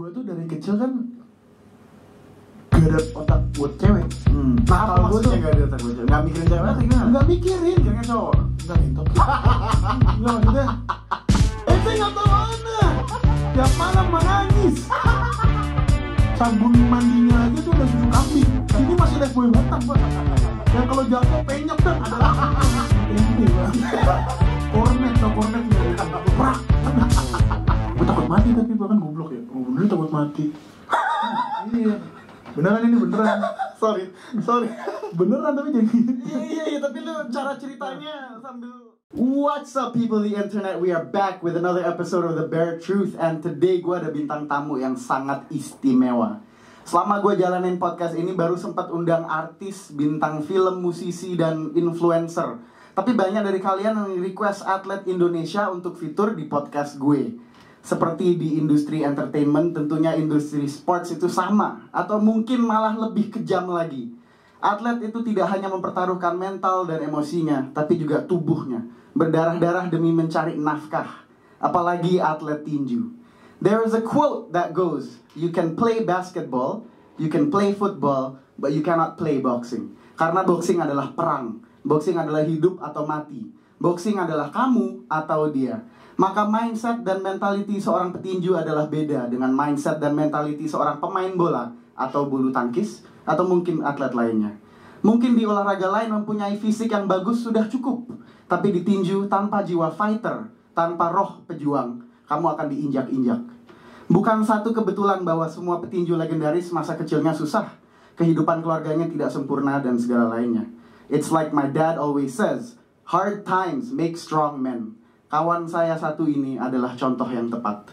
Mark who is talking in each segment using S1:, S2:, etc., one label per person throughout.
S1: gue tuh dari kecil kan gak ada otak buat cewek.
S2: Nah, apa maksudnya gak ada otak buat cewek? Gak mikirin cewek atau gimana?
S1: Gak mikirin,
S2: Mikirnya cowok.
S1: gak ngintok. Gak maksudnya ente gak tau mana tiap malam menangis. Sabun mandinya aja tuh udah susu kambing. Ini masih lihat gue batang, Pak. Dan kalau jatuh penyok kan adalah ini, Pak. Kornet prak. Gue takut mati tapi bahkan goblok ya. Oh, bener takut mati. Iya. Beneran ini beneran.
S2: Sorry.
S1: Beneran tapi jadi.
S2: Iya, tapi lu cara ceritanya sambil. What's up people di internet? We are back with another episode of The Bare Truth. And today gue ada bintang tamu yang sangat istimewa. Selama gue jalanin podcast ini baru sempat undang artis, bintang film, musisi, dan influencer. Tapi banyak dari kalian yang request atlet Indonesia untuk fitur di podcast gue. Seperti di industri entertainment, tentunya industri sports itu sama, atau mungkin malah lebih kejam lagi. Atlet itu tidak hanya mempertaruhkan mental dan emosinya, tapi juga tubuhnya, berdarah-darah demi mencari nafkah. Apalagi atlet tinju. There is a quote that goes, "You can play basketball, you can play football, but you cannot play boxing." Karena boxing adalah perang. Boxing adalah hidup atau mati. Boxing adalah kamu atau dia. Maka mindset dan mentality seorang petinju adalah beda dengan mindset dan mentality seorang pemain bola atau bulu tangkis atau mungkin atlet lainnya. Mungkin di olahraga lain mempunyai fisik yang bagus sudah cukup, tapi di tinju tanpa jiwa fighter, tanpa roh pejuang, kamu akan diinjak-injak. Bukan satu kebetulan bahwa semua petinju legendaris masa kecilnya susah, kehidupan keluarganya tidak sempurna dan segala lainnya. It's like my dad always says, hard times make strong men. Kawan saya satu ini adalah contoh yang tepat.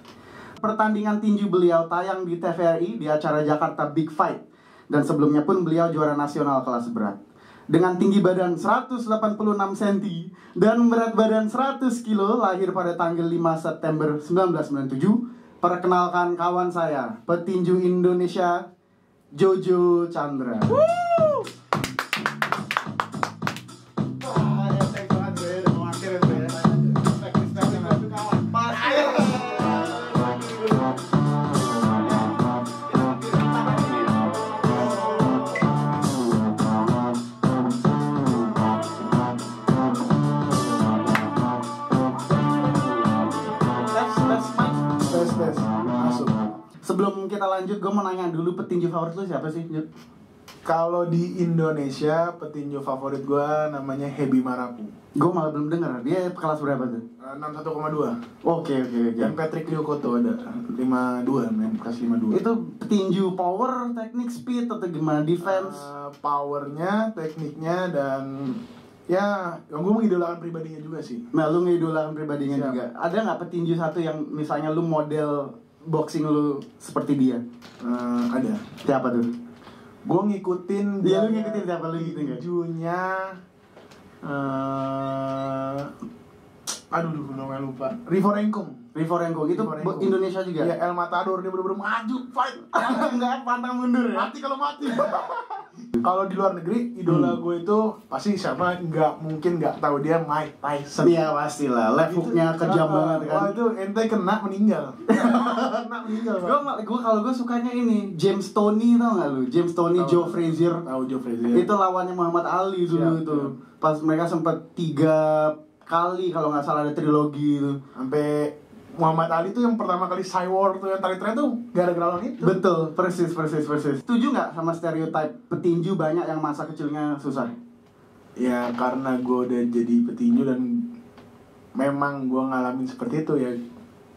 S2: Pertandingan tinju beliau tayang di TVRI di acara Jakarta Big Fight. Dan sebelumnya pun beliau juara nasional kelas berat. Dengan tinggi badan 186 cm dan berat badan 100 kilo, lahir pada tanggal 5 September 1997. Perkenalkan kawan saya, petinju Indonesia, Jojo Chandra.
S1: Masuk.
S2: Sebelum kita lanjut, gue mau nanya dulu, petinju favorit lu siapa sih, Jod?
S1: Kalau di Indonesia petinju favorit gue namanya Hebi Marapu.
S2: Gue malah belum dengar. Dia kelas berapa tuh?
S1: 61,2.
S2: Oke.
S1: Dan Patrick Lyokoto ada 52, men, kelas 52.
S2: Itu petinju power, teknik, speed atau gimana? Defense?
S1: Powernya, tekniknya, dan ya, gue mengidolakan pribadinya juga sih.
S2: Nah, lu ngidolakan pribadinya
S1: Siap.
S2: juga. Ada nggak petinju satu yang misalnya lu model boxing lu seperti dia?
S1: Ada.
S2: Siapa tuh?
S1: Gue ngikutin
S2: Iya, lu ngikutin siapa? Lu ngikutin nggak?
S1: tinjunya. Aduh, namanya lupa. Rivorenko.
S2: Rivorenko itu
S1: Rivorenko.
S2: Indonesia juga?
S1: Ya, El Matador, dia bener-bener maju, fight.
S2: Enggak, pantang mundur ya?
S1: Mati kalau mati. Kalau di luar negeri, idola gue itu pasti siapa, nggak mungkin nggak tahu dia, Mike Tyson.
S2: Iya, pastilah. Left hook-nya kejam banget kan.
S1: Wah, itu ente kena meninggal. Pak.
S2: Gue kalau gue sukanya ini James Toney, tau nggak lu? James Toney,
S1: Tahu.
S2: Joe Frazier.
S1: Tahu Joe Frazier.
S2: Itu lawannya Muhammad Ali dulu
S1: Siap,
S2: itu.
S1: siap.
S2: Pas mereka sempat 3 kali kalau nggak salah ada trilogi itu.
S1: Sampai Muhammad Ali tuh yang pertama kali Cyborg tuh yang tarik tren tuh gara-gara lawan itu.
S2: Betul, persis. Setuju nggak sama stereotip petinju banyak yang masa kecilnya susah?
S1: Ya karena gue udah jadi petinju dan memang gue ngalamin seperti itu ya.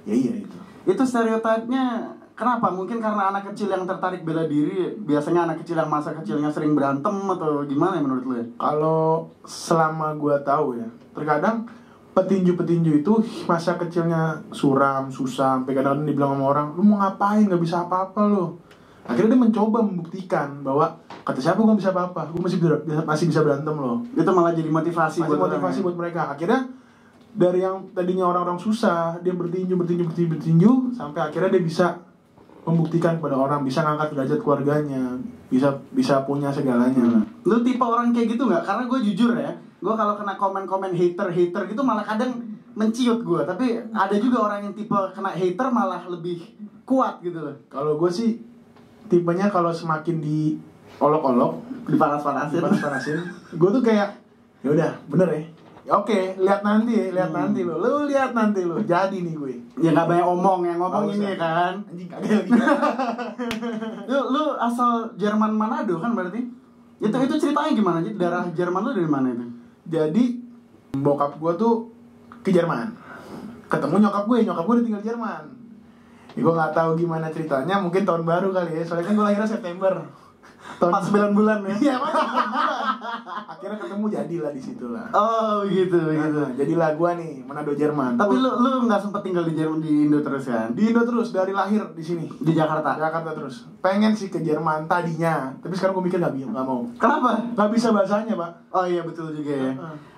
S1: Ya iya itu.
S2: Itu stereotipnya kenapa? Mungkin karena anak kecil yang tertarik bela diri, biasanya anak kecil yang masa kecilnya sering berantem atau gimana ya menurut lu ya?
S1: Kalau selama gue tahu ya, terkadang petinju-petinju itu masa kecilnya suram, susah, sampai kadang-kadang dibilang sama orang, lu mau ngapain, gak bisa apa-apa lu. Akhirnya dia mencoba membuktikan bahwa kata siapa gue bisa apa-apa, gue masih bisa berantem loh.
S2: Itu malah jadi motivasi
S1: Buat mereka. Akhirnya dari yang tadinya orang-orang susah, dia bertinju sampai akhirnya dia bisa membuktikan kepada orang, bisa ngangkat derajat keluarganya, bisa punya segalanya.
S2: Lu tipe orang kayak gitu nggak? Karena gue jujur ya, gue kalau kena komen-komen hater gitu malah kadang menciut gue. Tapi ada juga orang yang tipe kena hater malah lebih kuat gitu loh.
S1: Kalau gue sih tipenya kalau semakin diolok-olok, dipanas-panasin, gue tuh kayak ya udah bener ya. Oke, lihat nanti lo. Lu lihat nanti lo. Jadi nih gue.
S2: Ya nggak banyak omong, yang ngomong ini kan.
S1: Anjing kagak lagi.
S2: Lu asal Jerman Manado kan berarti? Itu ceritanya gimana sih? Darah Jerman lu dari mana itu?
S1: Jadi bokap gue tuh ke Jerman. Ketemu nyokap gue udah tinggal di Jerman. Ya, gue nggak tahu gimana ceritanya, mungkin tahun baru kali ya. Soalnya kan gue lahirnya September.
S2: Pas 9 bulan ya?
S1: Iya, pas 9 bulan. Akhirnya ketemu jadilah di situ lah.
S2: Oh gitu.
S1: Jadilah gue nih Manado Jerman.
S2: Tapi lu nggak sempet tinggal di Jerman, di Indo terus kan?
S1: Di Indo terus, dari lahir di sini.
S2: Di Jakarta?
S1: Jakarta terus. Pengen sih ke Jerman tadinya, tapi sekarang gue mikir nggak mau.
S2: Kenapa?
S1: Nggak bisa bahasanya, Pak.
S2: Oh iya betul juga ya.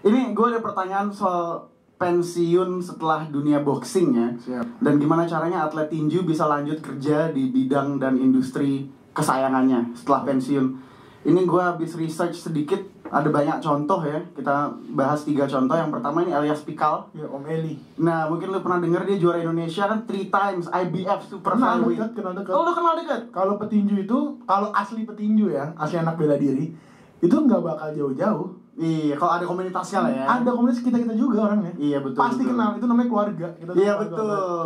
S2: Ini gue ada pertanyaan soal pensiun setelah dunia boxing ya.
S1: Siap.
S2: Dan gimana caranya atlet tinju bisa lanjut kerja di bidang dan industri kesayangannya setelah pensiun. Ini gue habis research sedikit, ada banyak contoh ya. Kita bahas 3 contoh. Yang pertama ini Elias Pikal.
S1: Ya, Om Eli.
S2: Nah mungkin lu pernah dengar dia juara Indonesia kan 3 times IBF Super Flyweight.
S1: Kenal dekat.
S2: Oh lu kenal dekat?
S1: Kalau petinju itu, kalau asli petinju ya, asli anak bela diri, itu nggak bakal jauh-jauh.
S2: Iya, kalau ada komunitasnya lah ya.
S1: Ada komunitas kita juga orangnya.
S2: Iya betul.
S1: Pasti
S2: betul.
S1: kenal, itu namanya keluarga.
S2: Iya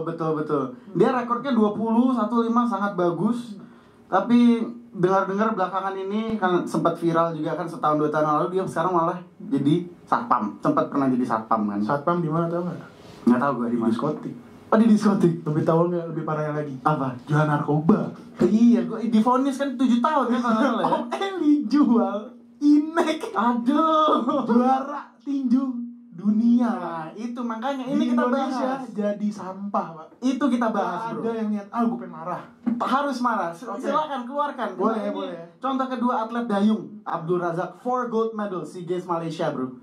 S2: betul. Dia rekornya 20-15 sangat bagus. Tapi dengar-dengar belakangan ini kan sempat viral juga kan setahun 2 tahun lalu dia sekarang malah jadi satpam. Sempat pernah jadi satpam kan.
S1: Satpam di mana tau nggak?
S2: Nggak tahu gue di mana.
S1: Diskotik.
S2: Oh di diskotik.
S1: Lebih tahu nggak? Lebih parahnya lagi.
S2: Apa?
S1: Jual narkoba.
S2: Iya, gue divonis kan 7 tahun kan kalau nggak salah ya.
S1: Om Eli jual inek.
S2: Aduh.
S1: Juara tinju dunia.
S2: Nah, itu makanya
S1: Di
S2: ini kita
S1: Indonesia
S2: bahas.
S1: jadi sampah, Pak.
S2: Itu kita
S1: Nggak
S2: bahas, bro.
S1: ada yang niat, gue pengen marah.
S2: Harus marah.
S1: Oke.
S2: Silakan keluarkan.
S1: Boleh,
S2: Ini
S1: boleh.
S2: Contoh kedua atlet dayung, Abdul Razak 4 gold medal SEA Games Malaysia, bro.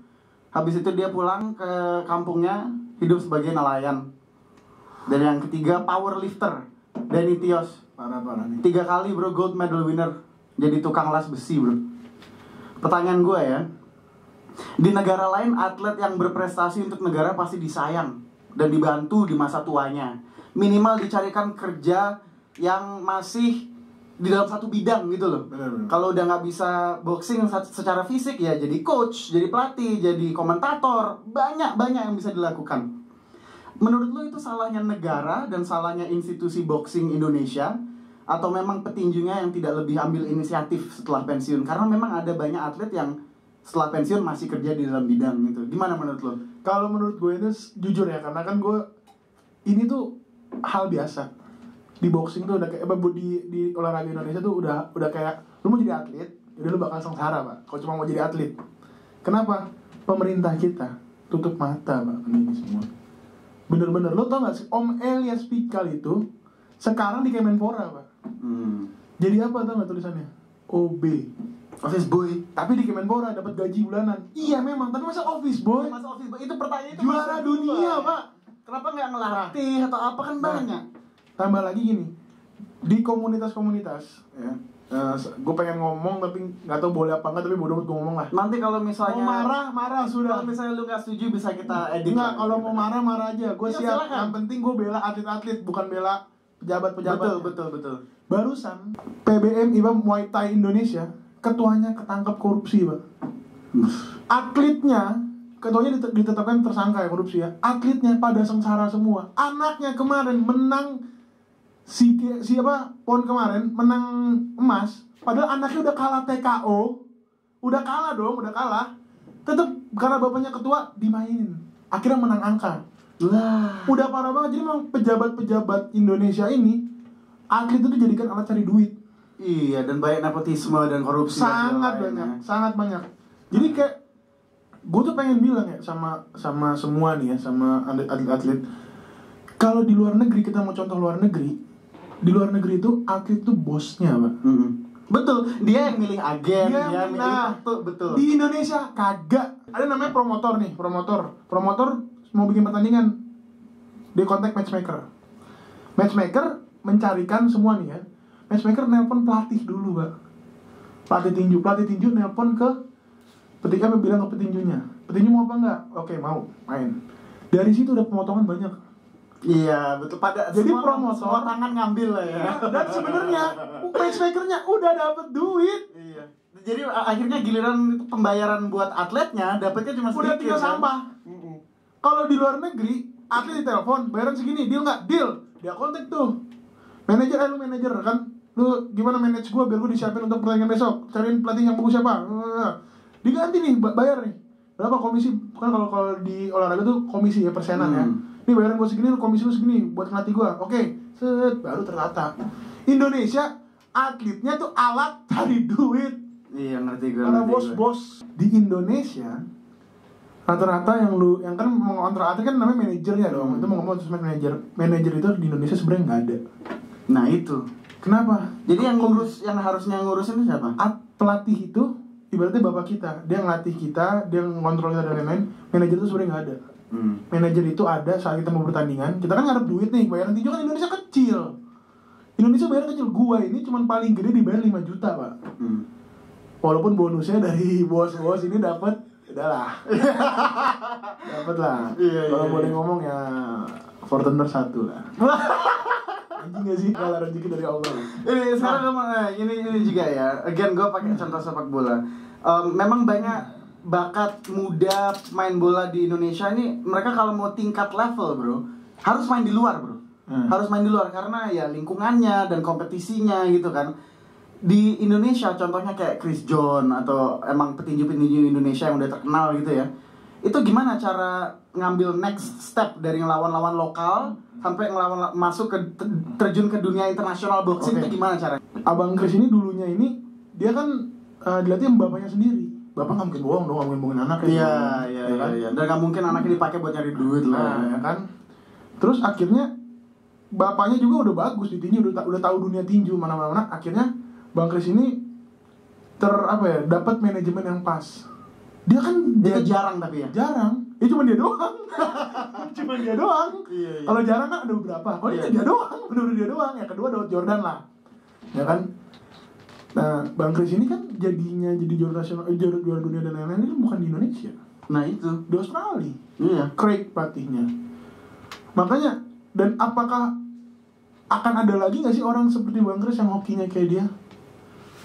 S2: Habis itu dia pulang ke kampungnya, hidup sebagai nelayan. Dan yang ketiga powerlifter, Danny Tios.
S1: Parah nih.
S2: 3 kali, bro, gold medal winner. Jadi tukang las besi, bro. Pertanyaan gue ya, di negara lain atlet yang berprestasi untuk negara pasti disayang dan dibantu di masa tuanya. Minimal dicarikan kerja yang masih di dalam satu bidang gitu loh.
S1: Benar.
S2: Kalau udah nggak bisa boxing secara fisik ya jadi coach, jadi pelatih, jadi komentator. Banyak yang bisa dilakukan. Menurut lo itu salahnya negara dan salahnya institusi boxing Indonesia, atau memang petinjunya yang tidak lebih ambil inisiatif setelah pensiun? Karena memang ada banyak atlet yang setelah pensiun masih kerja di dalam bidang gitu. Gimana menurut lo?
S1: Kalau menurut gue itu jujur ya, karena kan gue ini tuh hal biasa di boxing tuh udah kayak di olahraga Indonesia tuh udah kayak lu mau jadi atlet, jadi lu bakal sengsara, Pak. Kalau cuma mau jadi atlet. Kenapa? Pemerintah kita tutup mata, Pak, ini semua. Bener-bener, lo tau gak sih Om Elias Pikal itu sekarang di Kemenpora, Pak. Jadi apa tau gak tulisannya? OB,
S2: Office boy.
S1: tapi di Kemenpora dapat gaji bulanan. Iya memang, tapi masa office boy?
S2: Masa office boy itu pertanyaan itu
S1: Juara
S2: masuk
S1: dunia,
S2: dua.
S1: Pak.
S2: Kenapa nggak ngelatih atau apa kan banyak?
S1: Tambah lagi gini, di komunitas-komunitas ya, gue pengen ngomong tapi nggak tahu boleh apa nggak, tapi bodoh amat gue ngomong lah.
S2: Nanti kalau misalnya
S1: Mau marah sudah.
S2: Kalau misalnya lu nggak setuju bisa kita edit.
S1: Enggak, kalau mau marah aja. Gue
S2: Ya,
S1: siap.
S2: silakan.
S1: Yang penting gue bela atlet-atlet, bukan bela pejabat-pejabat.
S2: Betul.
S1: Barusan PBM Muay Thai Indonesia, ketuanya ketangkap korupsi, Pak. Atletnya, ketuanya ditetapkan tersangka ya korupsi ya. Atletnya pada sengsara semua. Anaknya kemarin menang PON kemarin menang emas, padahal anaknya udah kalah TKO. Udah kalah. Tetap karena bapaknya ketua dimainin. Akhirnya menang angka.
S2: Wah.
S1: Udah parah banget. Jadi memang pejabat-pejabat Indonesia ini atlet itu dijadikan alat cari duit.
S2: Iya, dan banyak nepotisme dan korupsi.
S1: Sangat banyak. Jadi kayak gue tuh pengen bilang ya sama semua nih ya, sama atlet-atlet. Kalau di luar negeri, kita mau contoh luar negeri, di luar negeri itu atlet tuh bosnya, Pak.
S2: Betul, dia yang milih agen, dia milih betul.
S1: Di Indonesia kagak. Ada namanya promotor nih, promotor mau bikin pertandingan, dia kontak matchmaker mencarikan semua nih ya. Matchmaker nelpon pelatih dulu, Pak. Pelatih tinju nelpon ke ketika bilang ke petinju mau apa enggak? Oke, mau main. Dari situ udah pemotongan banyak.
S2: Iya, betul.
S1: Jadi
S2: semua
S1: promotor
S2: tangan ngambil lah ya.
S1: dan sebenarnya matchmakernya udah dapet duit.
S2: Iya. Jadi akhirnya giliran pembayaran buat atletnya dapetnya cuma sedikit.
S1: Udah tinggal
S2: kan?
S1: sampah. Kalau di luar negeri, atlet ditelepon, bayaran segini, deal nggak? Deal. Dia kontak tuh. Manajer, lu manajer kan? Lu gimana manage gue biar gue disiapin untuk pertandingan besok? Cariin pelatih yang bagus siapa? Diganti nih, bayar nih. Berapa komisi? Kan kalau di olahraga tuh komisi ya, persenan ya. Nih bayaran gue segini, komisi lu segini buat ngelatih gue. Oke, set, baru tertata. Indonesia atletnya tuh alat cari duit.
S2: Iya, ngerti gue.
S1: Karena bos-bos di Indonesia rata-rata yang kan mau kontrak atlet kan namanya manajernya dong. Itu mau ngomong terus manajer itu di Indonesia sebenarnya nggak ada.
S2: Nah itu.
S1: Kenapa?
S2: Jadi yang harusnya ngurusin itu siapa?
S1: Pelatih itu ibaratnya bapak kita, dia ngelatih kita, dia ngontrol kita dan lain-lain. Manajer itu sebenarnya nggak ada. Manajer itu ada saat kita mau bertandingan, kita kan ngarep duit nih, bayaran tinju kan Indonesia kecil. Indonesia bayar kecil, gua ini cuma paling gede dibayar 5 juta pak. Walaupun bonusnya dari bos-bos ini dapat, udahlah, dapat lah. Kalau boleh ngomong ya Fortuner 1 lah. Anjing gak sih kalau rezeki dari Allah.
S2: Ini sekarang ini juga ya. Again gue pakai contoh sepak bola. Memang banyak bakat muda main bola di Indonesia ini, mereka kalau mau tingkat level bro harus main di luar bro. Harus main di luar karena ya lingkungannya dan kompetisinya gitu kan. Di Indonesia contohnya kayak Chris John atau emang petinju-petinju Indonesia yang udah terkenal gitu ya. Itu gimana cara ngambil next step dari ngelawan-lawan lokal sampai ngelawan masuk ke terjun ke dunia internasional boxing? Itu gimana caranya?
S1: Abang Chris ini dulunya ini dia kan dilatih sama bapaknya sendiri. Bapak nggak mungkin bohong dong, nggak mungkin bohongin anaknya.
S2: Iya. Dan nggak mungkin anaknya dipakai buat nyari duit lah.
S1: Ya kan. Terus akhirnya bapaknya juga udah bagus di tinju, udah tahu dunia tinju mana-mana. Akhirnya Bang Chris ini dapat manajemen yang pas. Dia kan
S2: jarang tapi ya.
S1: Jarang. Ya cuma dia doang. Cuma dia doang.
S2: Iya.
S1: Kalau jarang kan ada beberapa. Kalau dia doang, benar-benar dia doang. Yang kedua Daud Jordan lah. Ya kan? Nah, Bang Chris ini kan jadi juara nasional, juara dunia dan lain-lain itu bukan di Indonesia.
S2: Nah, itu
S1: di Australia.
S2: Iya.
S1: Craig pelatihnya. Makanya, dan apakah akan ada lagi nggak sih orang seperti Bang Chris yang hokinya kayak dia?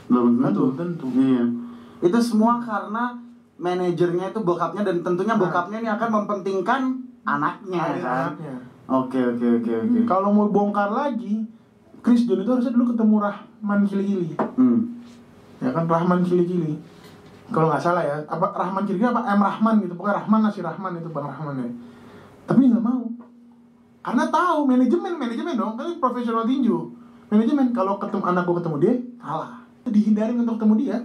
S2: Belum tentu.
S1: Iya.
S2: Itu semua karena manajernya itu bokapnya, dan tentunya bokapnya ini akan mempentingkan anaknya kan. Oke.
S1: Kalau mau bongkar lagi, Chris John itu harusnya dulu ketemu Rahman Kili-Kili. Ya kan, Rahman Kili-Kili. Kalau nggak salah ya, apa Rahman Kili-Kili apa Rahman gitu, pokoknya Rahman itu Bang Rahman ya. Tapi dia nggak mau. Karena tahu manajemen dong, kan profesional tinju. Manajemen kalau anak gua ketemu dia, kalah. Dihindarin untuk ketemu dia.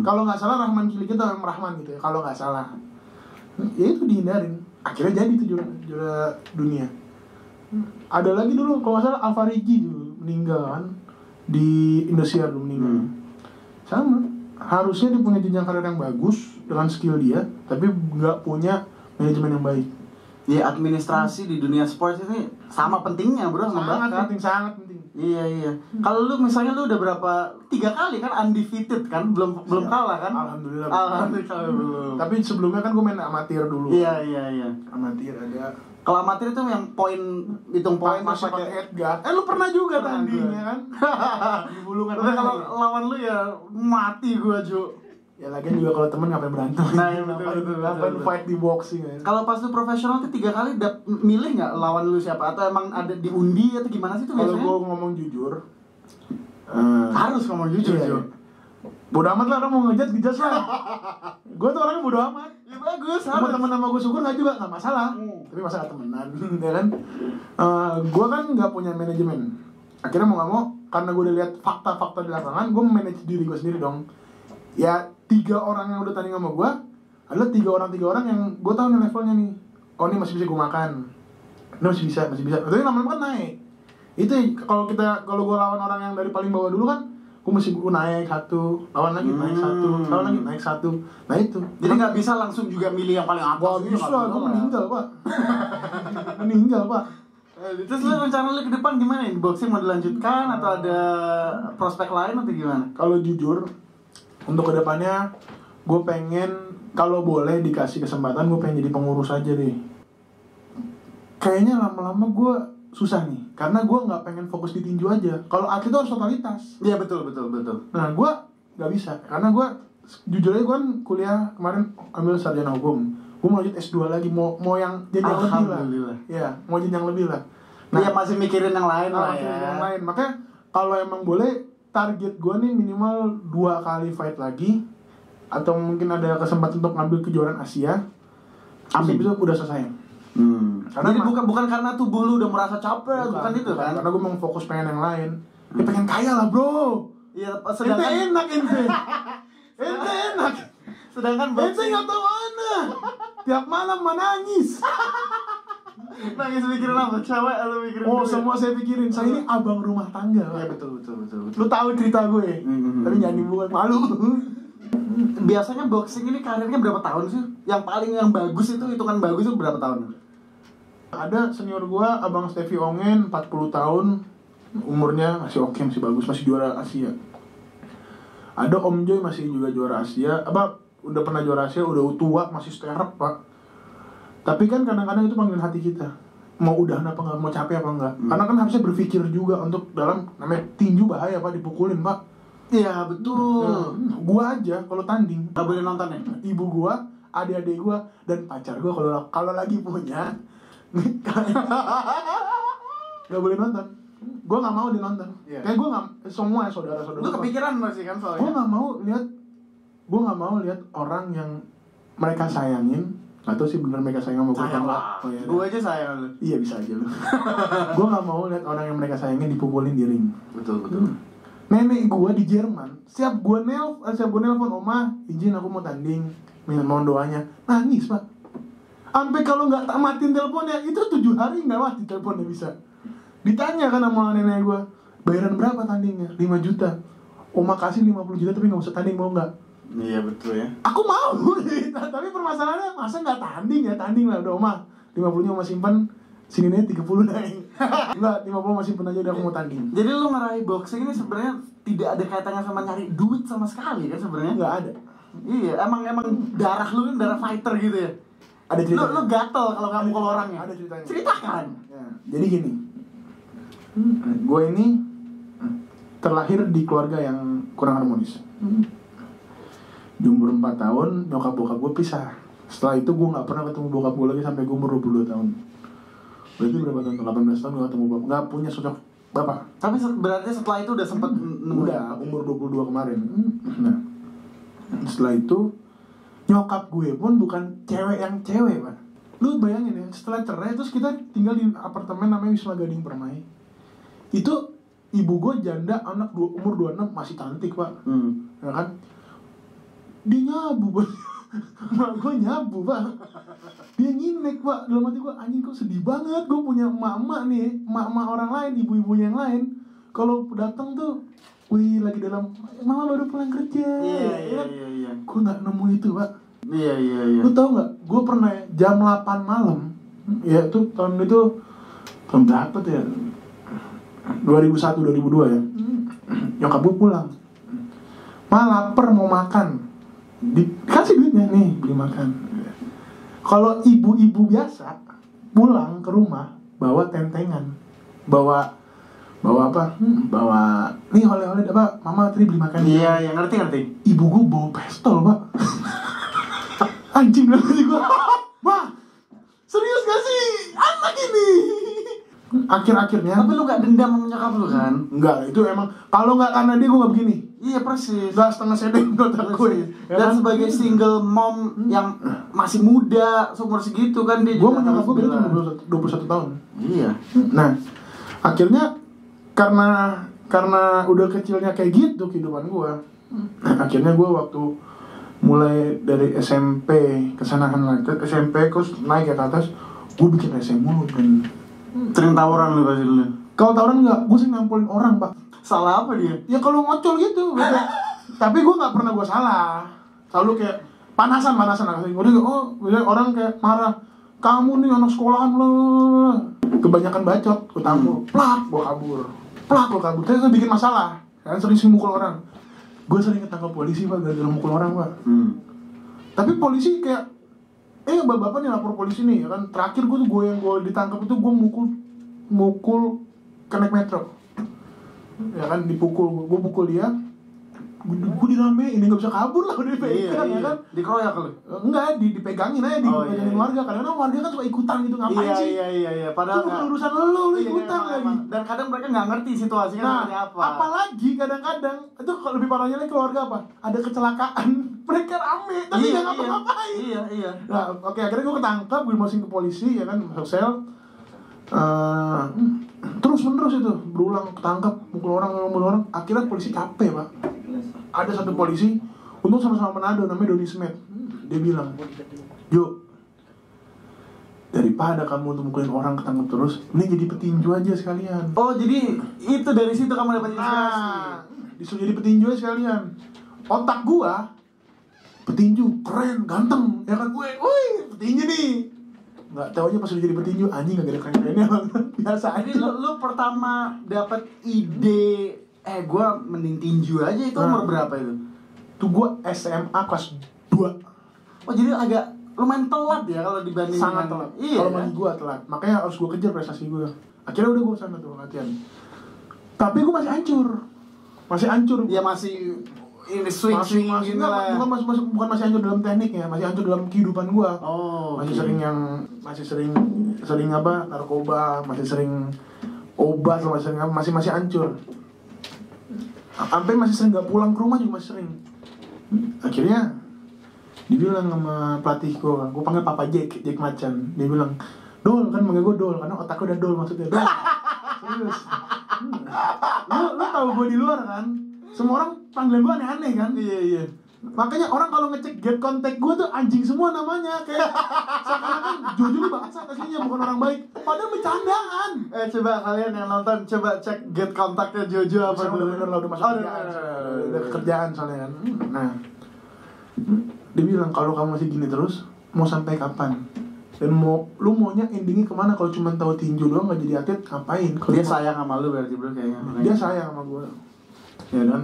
S1: Kalau nggak salah Rahman Kili kita Rahman gitu ya, kalau nggak salah. Ya itu dihindarin. Akhirnya jadi itu juara dunia. Ada lagi dulu kalau nggak salah Alvarigi dulu meninggal kan di Indosiar dulu meninggal. Sama. Harusnya dia punya jenjang karir yang bagus dengan skill dia, tapi nggak punya manajemen yang baik.
S2: Ya administrasi di dunia sports ini sama pentingnya bro,
S1: sangat penting.
S2: Iya. Kalau lu misalnya lu udah berapa 3 kali kan undefeated kan, belum kalah kan?
S1: Alhamdulillah
S2: belum.
S1: Tapi sebelumnya kan gue main amatir dulu.
S2: Iya.
S1: Amatir ada.
S2: Kalau amatir itu yang hitung poin
S1: masih pakai Edgar. Lu pernah juga tandingnya kan? Di Bulungan.
S2: Tapi kalau lawan lu ya mati gua, Ju.
S1: Ya lagian juga kalau temen ngapain berantem.
S2: Nah, ya, betul.
S1: Ngapain fight di boxing ya.
S2: Kalau pas lu profesional tuh 3 kali milih nggak lawan lu siapa, atau emang ada diundi atau gimana sih tuh biasanya?
S1: Kalau gua ngomong jujur,
S2: harus ngomong jujur, Ju.
S1: Bodo amat lah, orang mau ngejat lah. Gue tuh orangnya bodo amat.
S2: Ya bagus,
S1: teman-teman sama gue syukur nggak juga, nggak masalah. Tapi masalah temenan, ya kan? Gue kan nggak punya manajemen. Akhirnya mau nggak mau, karena gue udah lihat fakta-fakta di lapangan, gue manage diri gue sendiri dong. Ya 3 orang yang udah tanding sama gue adalah 3 orang yang gue tahu nih levelnya nih. Oh ini masih bisa gue makan. Ini masih bisa. Tapi lama-lama kan naik. Itu kalau gue lawan orang yang dari paling bawah dulu kan, gue naik 1, lawan lagi naik 1, lawan lagi naik 1. Nah itu.
S2: Jadi nggak bisa langsung juga milih yang paling atas.
S1: Wah bisa, gue meninggal pak. Meninggal pak.
S2: Terus lu rencana lu ke depan gimana nih? Boxing mau dilanjutkan atau ada prospek lain atau gimana?
S1: Kalau jujur, untuk kedepannya gue pengen, kalau boleh dikasih kesempatan, gue pengen jadi pengurus aja deh. kayaknya lama-lama gue susah nih, karena gue nggak pengen fokus di tinju aja. Kalau atlet itu harus totalitas.
S2: Iya betul.
S1: Nah gue nggak bisa, karena gue jujur aja gue kan kuliah kemarin ambil sarjana hukum. Gue mau lanjut S2 lagi, mau yang jenjang lebih lah. Ya, mau jenjang lebih lah.
S2: Nah, ya masih mikirin yang lain lah ya.
S1: Yang lain. Makanya kalau emang boleh, target gue nih minimal 2 kali fight lagi, atau mungkin ada kesempatan untuk ngambil kejuaraan Asia. Amin. Itu udah selesai.
S2: Karena jadi bukan karena tubuh lu udah merasa capek, bukan itu kan?
S1: Karena gue mau fokus pengen yang lain. Ya pengen kaya lah bro.
S2: Iya,
S1: sedangkan enak ente. Ente enak.
S2: Sedangkan
S1: ente nggak tahu mana. Tiap malam menangis.
S2: Nangis mikirin apa? Cewek atau mikirin?
S1: Oh, semua saya pikirin. Saya ini abang rumah tangga.
S2: Iya betul.
S1: Lu tahu cerita gue? Tapi jangan dibuat malu.
S2: Biasanya boxing ini karirnya berapa tahun sih? Yang bagus itu, hitungan bagus itu berapa tahun?
S1: Ada senior gua, Abang Stevie Ongen, 40 tahun. Umurnya masih oke, masih bagus, masih juara Asia. Ada Om Joy masih juga juara Asia. Udah pernah juara Asia, udah tua, masih sterep, Pak. Tapi kan kadang-kadang itu panggilan hati kita. Mau udahan apa enggak, mau capek apa enggak. Karena kan harusnya berpikir juga untuk dalam, namanya tinju bahaya, Pak, dipukulin, Pak.
S2: Iya, betul.
S1: Gua aja kalau tanding
S2: nggak boleh nonton ya?
S1: Ibu gua, adik-adik gua, dan pacar gua kalau lagi punya nggak boleh nonton. Gue nggak mau dinonton.
S2: Yeah.
S1: Kayak gue nggak, semua saudara-saudara.
S2: Lu kepikiran masih kan soalnya?
S1: Gue nggak mau lihat orang yang mereka sayangin. Nggak tahu sih bener mereka sayang sama gue
S2: sayang lah.
S1: Oh, iya.
S2: Gue aja sayang lu.
S1: Iya bisa aja lu. Gue nggak mau lihat orang yang mereka sayangin dipukulin di ring.
S2: Betul.
S1: Nenek gue di Jerman, siap gue nelpon, Oma, izin aku mau tanding, mohon doanya, nangis Pak. Sampai kalau nggak tamatin teleponnya, itu 7 hari nggak mati teleponnya bisa. Ditanya kan sama nenek gue, bayaran berapa tandingnya? 5 juta. Oma kasih 50 juta tapi nggak usah tanding, mau nggak?
S2: Iya betul ya.
S1: Aku mau, tapi permasalahannya masa nggak tanding ya? Tanding lah, udah Oma, 50-nya Oma simpan, sini nih 30 naik. Enggak, 50 masih pernah aja udah aku mau tanding.
S2: Jadi lu ngeraih boxing ini sebenarnya tidak ada kaitannya sama nyari duit sama sekali kan sebenarnya?
S1: Nggak ada.
S2: Iya, emang darah lu kan darah fighter gitu ya.
S1: Ada cerita.
S2: Lu gatel kalau kamu kalau orangnya.
S1: Ada ceritanya.
S2: Ceritakan.
S1: Ya, jadi gini. Gue ini terlahir di keluarga yang kurang harmonis. Di umur 4 tahun, nyokap bokap gue pisah. Setelah itu gue gak pernah ketemu bokap gue lagi sampai gue umur 22 tahun. Berarti berapa tahun? 18 tahun gue ketemu bapak. Gak punya sosok bapak.
S2: Tapi berarti setelah itu udah sempet
S1: udah umur 22 kemarin. Nah, setelah itu nyokap gue pun bukan cewek yang cewek, Pak. Lu bayangin ya, setelah cerai terus kita tinggal di apartemen namanya Wisma Gading Permai. Itu ibu gue janda, anak umur 26 masih cantik, Pak. Ya kan? Dia nyabu, Pak. Mak gue nyabu, Pak. Dia nyinek, Pak. Dalam hati gue, anjing kok sedih banget. Gue punya emak-emak nih, emak-emak orang lain, ibu-ibu yang lain. Kalau datang tuh, wih lagi dalam, mama baru pulang kerja.
S2: Iya.
S1: Gue gak nemu itu, Pak.
S2: Iya.
S1: Lu tau gak, gue pernah jam 8 malam. Ya itu tahun berapa tuh ya, 2001-2002 ya. Nyokap gue pulang, lapar mau makan, dikasih duitnya nih beli makan. Kalau ibu-ibu biasa pulang ke rumah bawa tentengan, bawa apa? Bawa nih oleh-oleh apa? Mama tadi beli makan.
S2: Iya, ngerti.
S1: Ibu gue bawa pistol, Pak. Anjing banget gue. Wah, serius gak sih anak ini? Akhir-akhirnya.
S2: Tapi lu gak dendam sama nyokap lu kan?
S1: Enggak, itu emang kalau nggak karena dia gue nggak begini.
S2: Iya persis.
S1: Nggak setengah sedeng otak gue.
S2: Dan sebagai single mom yang masih muda, seumur segitu kan dia.
S1: Gue menyokap gue umur 21 tahun.
S2: Iya.
S1: Nah, akhirnya karena udah kecilnya kayak gitu kehidupan gue. Akhirnya gue waktu mulai dari SMP kesanahan lagi, SMP terus naik ke atas, gue bikin SM mulu dan
S2: sering tawuran lu pasti dulu.
S1: Kalau tawuran enggak, gue sering ngampolin orang, Pak.
S2: Salah apa dia?
S1: Ya kalau ngocol gitu. Tapi gue nggak pernah gue salah. Selalu kayak panasan. Udah orang kayak marah. Kamu nih anak sekolahan lo. Kebanyakan bacot, gue tampol. Plak, gue kabur. Terus bikin masalah. Kan sering mukul orang. Gue sering ketangkap polisi, Pak, gara-gara mukul orang, Pak. Tapi polisi kayak bapak nih lapor polisi nih ya kan. Terakhir gue ditangkap itu gue mukul kenek metro. Ya kan, dipukul, gue pukul dia. Gue diramein, nggak bisa kabur lah udah dipegang ya kan.
S2: Dikeroyak lu?
S1: Enggak, dipegangin aja, dipegangin warga. Kadang-kadang warga kan suka ikutan gitu, ngapain sih?
S2: Iya. Padahal
S1: itu bukan urusan lu ikutan lagi.
S2: Emang. Dan kadang mereka nggak ngerti situasinya seperti apa.
S1: Apalagi kadang-kadang itu lebih parahnya lagi keluarga apa? Ada kecelakaan, mereka rame, tapi nggak ngapa-ngapain.
S2: Iya.
S1: Nah, oke, akhirnya gue ketangkap, gue dimasukin ke polisi ya kan, masuk sel. Terus menerus itu berulang, ketangkap, mukul orang. Akhirnya polisi capek, Pak. Ada satu polisi, untung sama-sama Manado, namanya Doni Smet. Dia bilang, Jo, daripada kamu untuk mukulin orang ketangkep terus, ini jadi petinju aja sekalian.
S2: Oh, jadi itu dari situ kamu dapat inspirasi.
S1: Disuruh jadi petinju aja sekalian. Otak gua petinju, keren, ganteng, ya kan gue, wih, petinju nih. Nggak tahu aja pas udah jadi petinju, anjing nggak ada keren-kerennya. Biasa aja.
S2: Jadi lu pertama dapat ide, gua mending tinju aja, itu umur berapa itu?
S1: Tuh gua SMA kelas 2.
S2: Oh, jadi agak lumayan telat ya kalau dibanding
S1: Sangat telat.
S2: Iya.
S1: Kalau bagi gua telat. Makanya harus gua kejar prestasi gua. Akhirnya udah gua sana tuh latihan. Tapi gua masih hancur.
S2: Ya masih ini swing gitu lah.
S1: Bukan masih hancur dalam teknik ya, masih hancur dalam kehidupan gua.
S2: Oh.
S1: Masih sering apa? Narkoba, masih sering obat, masih hancur. Sampai masih sering gak pulang ke rumah juga masih sering. Akhirnya dibilang sama pelatih gue panggil Papa Jack Macan. Dia bilang, Dol, kan manggil gue Dol karena otak gue udah Dol maksudnya. Dol. Serius. Lu tahu gue di luar kan? Semua orang panggil gue aneh-aneh kan?
S2: Iya.
S1: Makanya orang kalau ngecek get contact gue tuh anjing semua namanya. Kayak seakan-akan Jojo ini bangsat aslinya, bukan orang baik. Padahal bercandaan.
S2: Coba kalian yang nonton, coba cek get kontaknya Jojo apa dulu.
S1: Udah masuk kerjaan. Udah kerjaan soalnya kan. Nah, dia bilang kalau kamu masih gini terus, mau sampai kapan? Dan lu maunya endingnya kemana? Kalau cuma tahu tinju doang nggak jadi atlet, ngapain?
S2: Dia sayang sama lu berarti bro kayaknya.
S1: Dia sayang sama gue. Ya kan?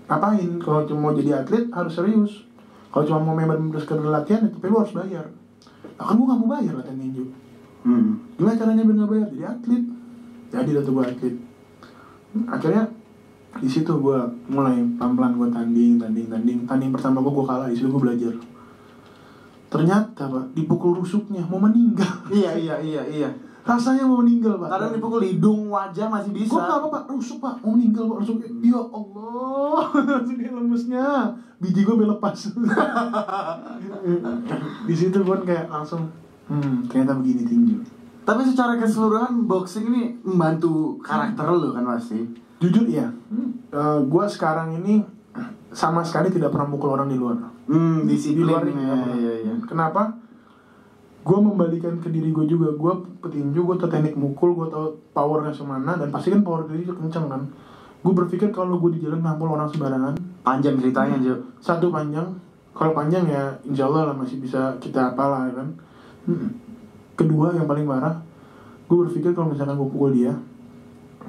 S1: Ngapain? Kalau cuma mau jadi atlet harus serius. Kalau cuma mau member sekedar latihan, tapi lu harus bayar. Nah, kan gue nggak mau bayar latihan tinju. Gimana caranya biar nggak bayar? Jadi atlet. Jadi dah tuh gue atlet. Akhirnya di situ gue mulai pelan-pelan gue tanding pertama gue kalah. Di situ gue belajar. Ternyata Pak, dipukul rusuknya mau meninggal.
S2: Iya.
S1: Rasanya mau meninggal Pak.
S2: Kadang dipukul hidung, wajah masih bisa.
S1: Gue nggak apa Pak, rusuk Pak, mau meninggal Pak, rusuk. Ya Allah, langsung dia lemesnya, biji gue melepas. Di situ gue kayak langsung, ternyata begini tinju.
S2: Tapi secara keseluruhan boxing ini membantu karakter lo kan pasti.
S1: Jujur iya, gue sekarang ini sama sekali tidak pernah mukul orang di luar.
S2: Disiplin.
S1: Di luar ini.
S2: Iya.
S1: Kenapa? Gue membalikan ke diri gue juga. Gue petinju, gue tau teknik mukul, gue tau powernya semana, dan pasti kan power diri itu kenceng kan. Gue berpikir kalau gue di jalan nampol orang sembarangan.
S2: Panjang ceritanya Jo.
S1: Satu panjang, kalau panjang ya insya Allah lah masih bisa kita apalah ya kan. Kedua yang paling parah, gue berpikir kalau misalkan gue pukul dia,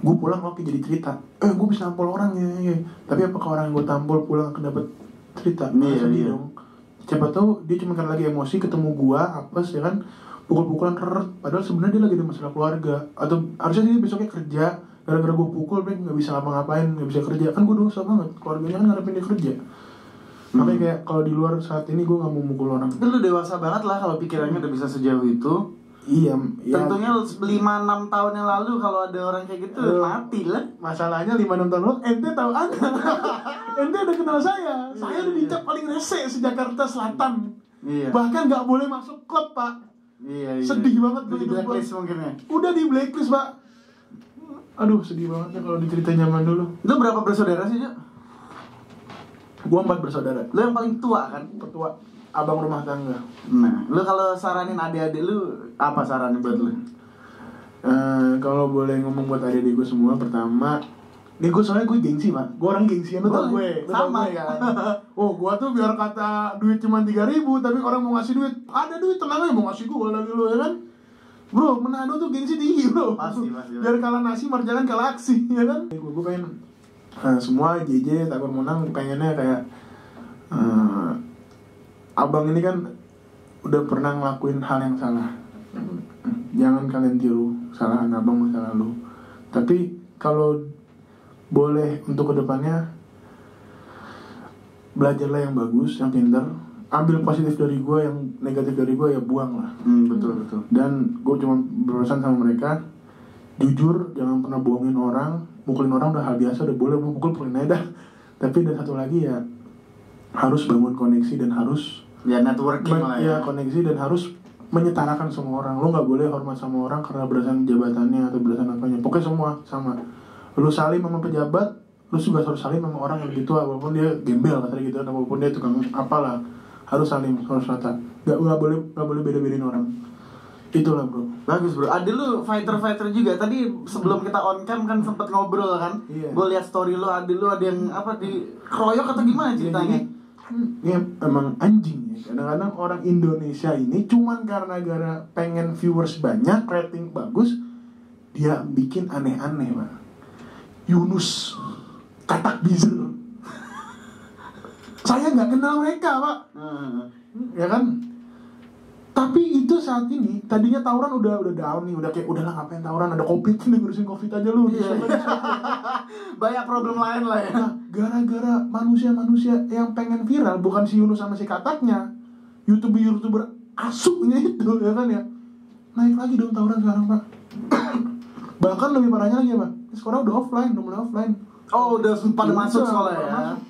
S1: gue pulang oke jadi cerita. Gue bisa nampol orang ya. Tapi apakah orang yang gue tampol pulang akan dapat cerita?
S2: Iya.
S1: Dong. Siapa tahu dia cuma karena lagi emosi ketemu gua apes ya kan, pukul-pukulan keret, padahal sebenarnya dia lagi ada masalah keluarga, atau harusnya dia besoknya kerja, gara-gara gua pukul dia nggak bisa ngapa-ngapain, nggak bisa kerja, kan gua dosa banget, keluarganya kan ngarepin dia kerja. Makanya kayak kalau di luar saat ini gua nggak mau mukul orang.
S2: Tapi lu dewasa banget lah kalau pikirannya udah bisa sejauh itu.
S1: Iya.
S2: Tentunya 5-6 tahun yang lalu kalau ada orang kayak gitu mati lah.
S1: Masalahnya 5-6 tahun lalu ente tahu Anda. Ente udah kenal saya. Saya udah dicap paling rese se-Jakarta Selatan.
S2: Iya.
S1: Bahkan nggak boleh masuk klub Pak.
S2: Iya.
S1: Sedih banget
S2: di blacklist mungkin ya.
S1: Udah di blacklist Pak. Aduh sedih banget ya kalau diceritain zaman dulu.
S2: Lu berapa bersaudara sih Jo?
S1: Gua 4 bersaudara.
S2: Lu yang paling tua kan?
S1: Petua, abang rumah tangga.
S2: Nah, lu kalau saranin adik-adik lu apa sarannya buat lu?
S1: Kalau boleh ngomong buat adik-adik gue semua, pertama, nih gue soalnya gue gengsi Pak. Gue orang gengsian, lu tau gue.
S2: Sama
S1: kan. Oh, gue tuh biar kata duit cuma 3.000, tapi orang mau ngasih duit, ada duit tenang aja mau ngasih gue lagi lu ya kan. Bro, Manado tuh gengsi tinggi bro.
S2: Pasti.
S1: Biar kalah nasi, marjangan kalah aksi, ya kan. Gue pengen semua JJ Takbir Monang pengennya kayak abang ini kan udah pernah ngelakuin hal yang salah, jangan kalian tiru kesalahan abang masa lalu. Tapi kalau boleh untuk kedepannya, belajarlah yang bagus, yang pintar. Ambil positif dari gue, yang negatif dari gue ya buang lah.
S2: Betul.
S1: Dan gue cuma berurusan sama mereka, jujur, jangan pernah bohongin orang. Mukulin orang udah hal biasa, udah boleh pukulin aja dah. Tapi ada satu lagi ya, harus bangun koneksi dan harus
S2: networking lah ya.
S1: Koneksi dan harus menyetarakan semua orang. Lo nggak boleh hormat sama orang karena berdasarkan jabatannya atau berdasarkan apanya. Pokoknya semua sama. Lo salim sama pejabat, lo juga harus salim sama orang yang gitu, walaupun dia gembel katanya gitu, atau walaupun dia tukang apalah, harus salim, harus rata. Nggak boleh beda-bedain orang. Itulah bro.
S2: Bagus bro. Adil lu fighter juga. Tadi sebelum kita on cam kan sempet ngobrol kan.
S1: Iya.
S2: Gue lihat story lu, Adil lu ada yang apa di keroyok atau gimana ceritanya?
S1: Ini emang anjing ya. Kadang-kadang orang Indonesia ini cuman karena gara pengen viewers banyak, rating bagus, dia bikin aneh-aneh Pak. Yunus Katak Bizer. Saya nggak kenal mereka Pak. Ya kan? Tapi itu saat ini, tadinya tawuran udah down nih, udah kayak udahlah ngapain tawuran, ada covid nih, ngurusin covid aja lu.
S2: Banyak problem lain lah ya.
S1: Nah, gara-gara manusia yang pengen viral, bukan si Yunus sama si Kataknya, youtuber asuknya itu ya kan ya, naik lagi dong tawuran sekarang Pak. Bahkan lebih parahnya lagi Pak, sekolah udah mulai offline.
S2: Oh udah pada masuk sekolah ya.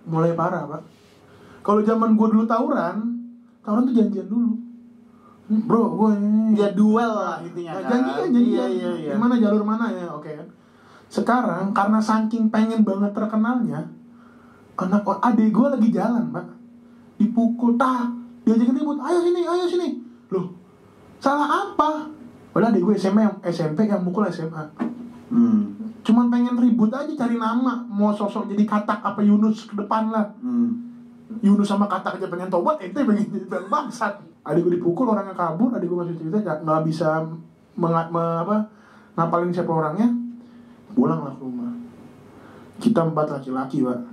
S1: Mulai parah Pak. Kalau zaman gue dulu tawuran tuh janjian dulu. Bro, gue ini
S2: ya duel lah intinya kan.
S1: Janjian.
S2: Iya.
S1: Gimana jalur mana ya, oke kan. Sekarang karena saking pengen banget terkenalnya, adik gue lagi jalan Pak, dipukul, diajakin ribut, ayo sini. Loh, salah apa? Padahal adik gue SMP yang mukul SMA. Cuman pengen ribut aja, cari nama, mau sosok jadi Katak apa Yunus ke depan lah. Yunus sama Katak aja pengen tobat, ente pengen jadi bangsat. Adik gue dipukul, orangnya kabur, adik gue ngasih cerita nggak bisa ngapalin siapa orangnya, pulanglah ke rumah. Kita 4 laki-laki Pak,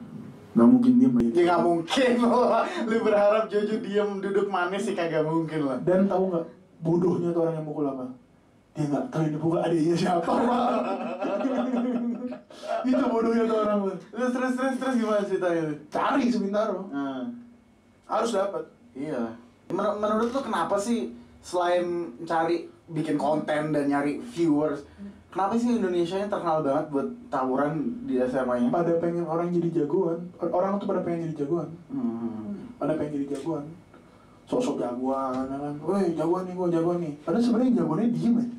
S1: nggak mungkin diem aja.
S2: Ya nggak mungkin loh. Lu berharap Jojo diem duduk manis sih kagak mungkin lah.
S1: Dan tahu nggak bodohnya tuh orang yang mukul apa? Dia nggak tahu ini pukul adiknya siapa Pak. Itu bodohnya tuh orang Pak.
S2: Terus gimana ceritanya?
S1: Cari sebentar loh. Harus dapat.
S2: Iya. Menurut lu kenapa sih selain cari bikin konten dan nyari viewers, kenapa sih Indonesia yang terkenal banget buat tawuran di SMA-nya?
S1: Pada pengen orang jadi jagoan. Orang tuh pada pengen jadi jagoan. Pada pengen jadi jagoan. Sosok jagoan, kan? Woi jagoan nih. Padahal sebenarnya jagoannya diem aja.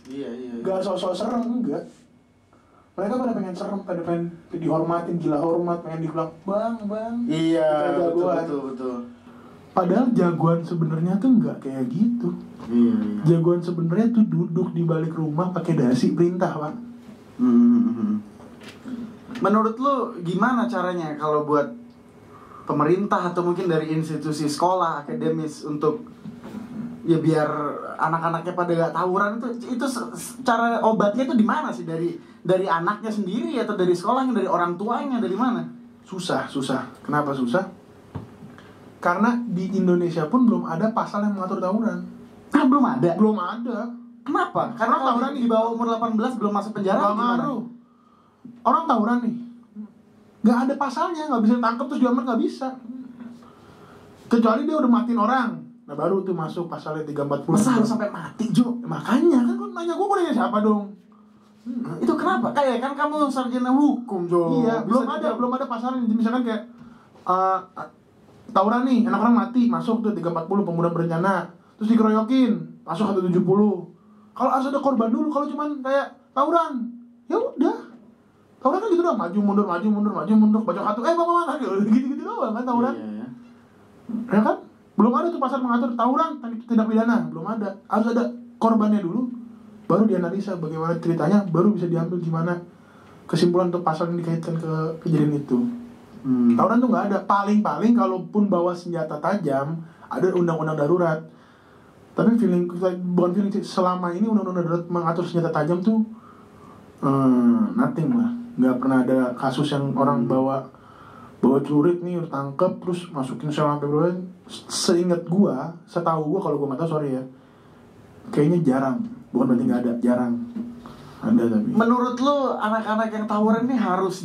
S2: Iya.
S1: Gak sosok serem, enggak. Mereka pada pengen serem, pada pengen dihormatin, gila hormat, pengen dibilang bang.
S2: Iya, betul.
S1: Padahal jagoan sebenarnya tuh nggak kayak gitu.
S2: Iya.
S1: Jagoan sebenarnya tuh duduk di balik rumah pakai dasi perintah Pak.
S2: Menurut lu gimana caranya kalau buat pemerintah atau mungkin dari institusi sekolah akademis untuk ya biar anak-anaknya pada gak tawuran itu cara obatnya itu di mana sih, dari anaknya sendiri atau dari sekolahnya, dari orang tuanya, dari mana?
S1: Susah. Kenapa susah? Karena di Indonesia pun belum ada pasal yang mengatur tawuran.
S2: Belum ada.
S1: Kenapa?
S2: Karena tawuran di bawah umur 18 belum masuk penjara.
S1: Orang tawuran nih, nggak ada pasalnya, nggak bisa ditangkap terus diaman, nggak bisa. Kecuali dia udah matiin orang, nah baru tuh masuk pasalnya 340.
S2: Masa harus sampai mati Jo?
S1: Makanya kan gue nanya siapa dong?
S2: Itu kenapa? Kayak kan kamu sarjana hukum Jo.
S1: Iya, belum ada pasalnya. Misalkan kayak tawuran nih, anak orang mati, masuk tuh 340 pembunuhan berencana, terus dikeroyokin, masuk 170. Kalau harus ada korban dulu, kalau cuman kayak tawuran, ya udah. Tawuran kan gitu doang, maju mundur, bacok satu, bapak gitu doang kan tawuran.
S2: Iya.
S1: Ya kan? Belum ada tuh pasal mengatur tawuran tindak pidana, belum ada. Harus ada korbannya dulu, baru dianalisa bagaimana ceritanya, baru bisa diambil gimana kesimpulan untuk pasal yang dikaitkan ke kejadian itu. Tawuran tuh nggak ada. Paling kalaupun bawa senjata tajam, ada undang-undang darurat. Tapi bukan feeling sih, selama ini undang-undang darurat mengatur senjata tajam tuh nothing lah. Nggak pernah ada kasus yang orang bawa bawa celurit nih udah tangkep terus masukin sel sampai berapa. Seingat gua, setahu gua, kalau gua nggak tahu sorry ya, kayaknya jarang, bukan berarti nggak ada, jarang ada. Tapi
S2: menurut lu anak-anak yang tawuran ini harus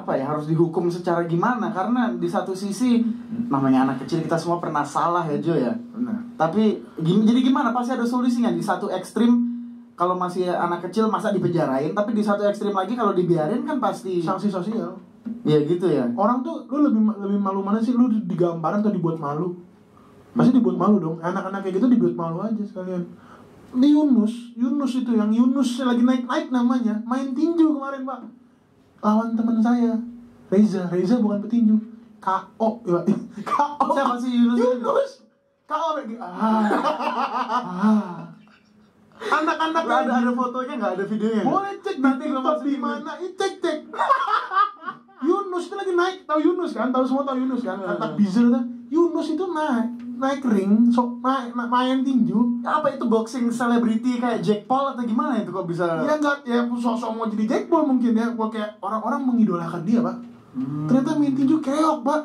S2: harus dihukum secara gimana? Karena di satu sisi namanya anak kecil, kita semua pernah salah ya Jo ya.
S1: benar.
S2: Tapi jadi gimana? Pasti ada solusinya. Di satu ekstrim kalau masih anak kecil masa dipenjarain, tapi di satu ekstrim lagi kalau dibiarin kan pasti
S1: Sanksi sosial.
S2: ya gitu ya.
S1: Orang tuh lu lebih malu mana sih, lu digambaran atau dibuat malu? Pasti dibuat malu dong. Anak-anak kayak gitu dibuat malu aja sekalian. Ini Yunus itu yang Yunus lagi naik namanya, main tinju kemarin Pak, lawan teman saya Reza bukan petinju, KO ya. KO.
S2: Siapa sih Yunus?
S1: KO lagi. Anak-anak
S2: Ada fotonya nggak, ada videonya?
S1: boleh cek
S2: Nanti
S1: di
S2: gua
S1: TikTok
S2: masukin.
S1: di mana? Cek. Yunus itu lagi naik, tahu Yunus kan? Tahu Yunus kan? Kata Bizel tuh, Yunus itu naik ring, main tinju.
S2: Apa itu boxing selebriti kayak Jack Paul atau gimana itu kok bisa?
S1: Ya enggak, ya sosok mau jadi Jack Paul mungkin ya, kayak orang-orang mengidolakan dia Pak. Ternyata main tinju keok Pak.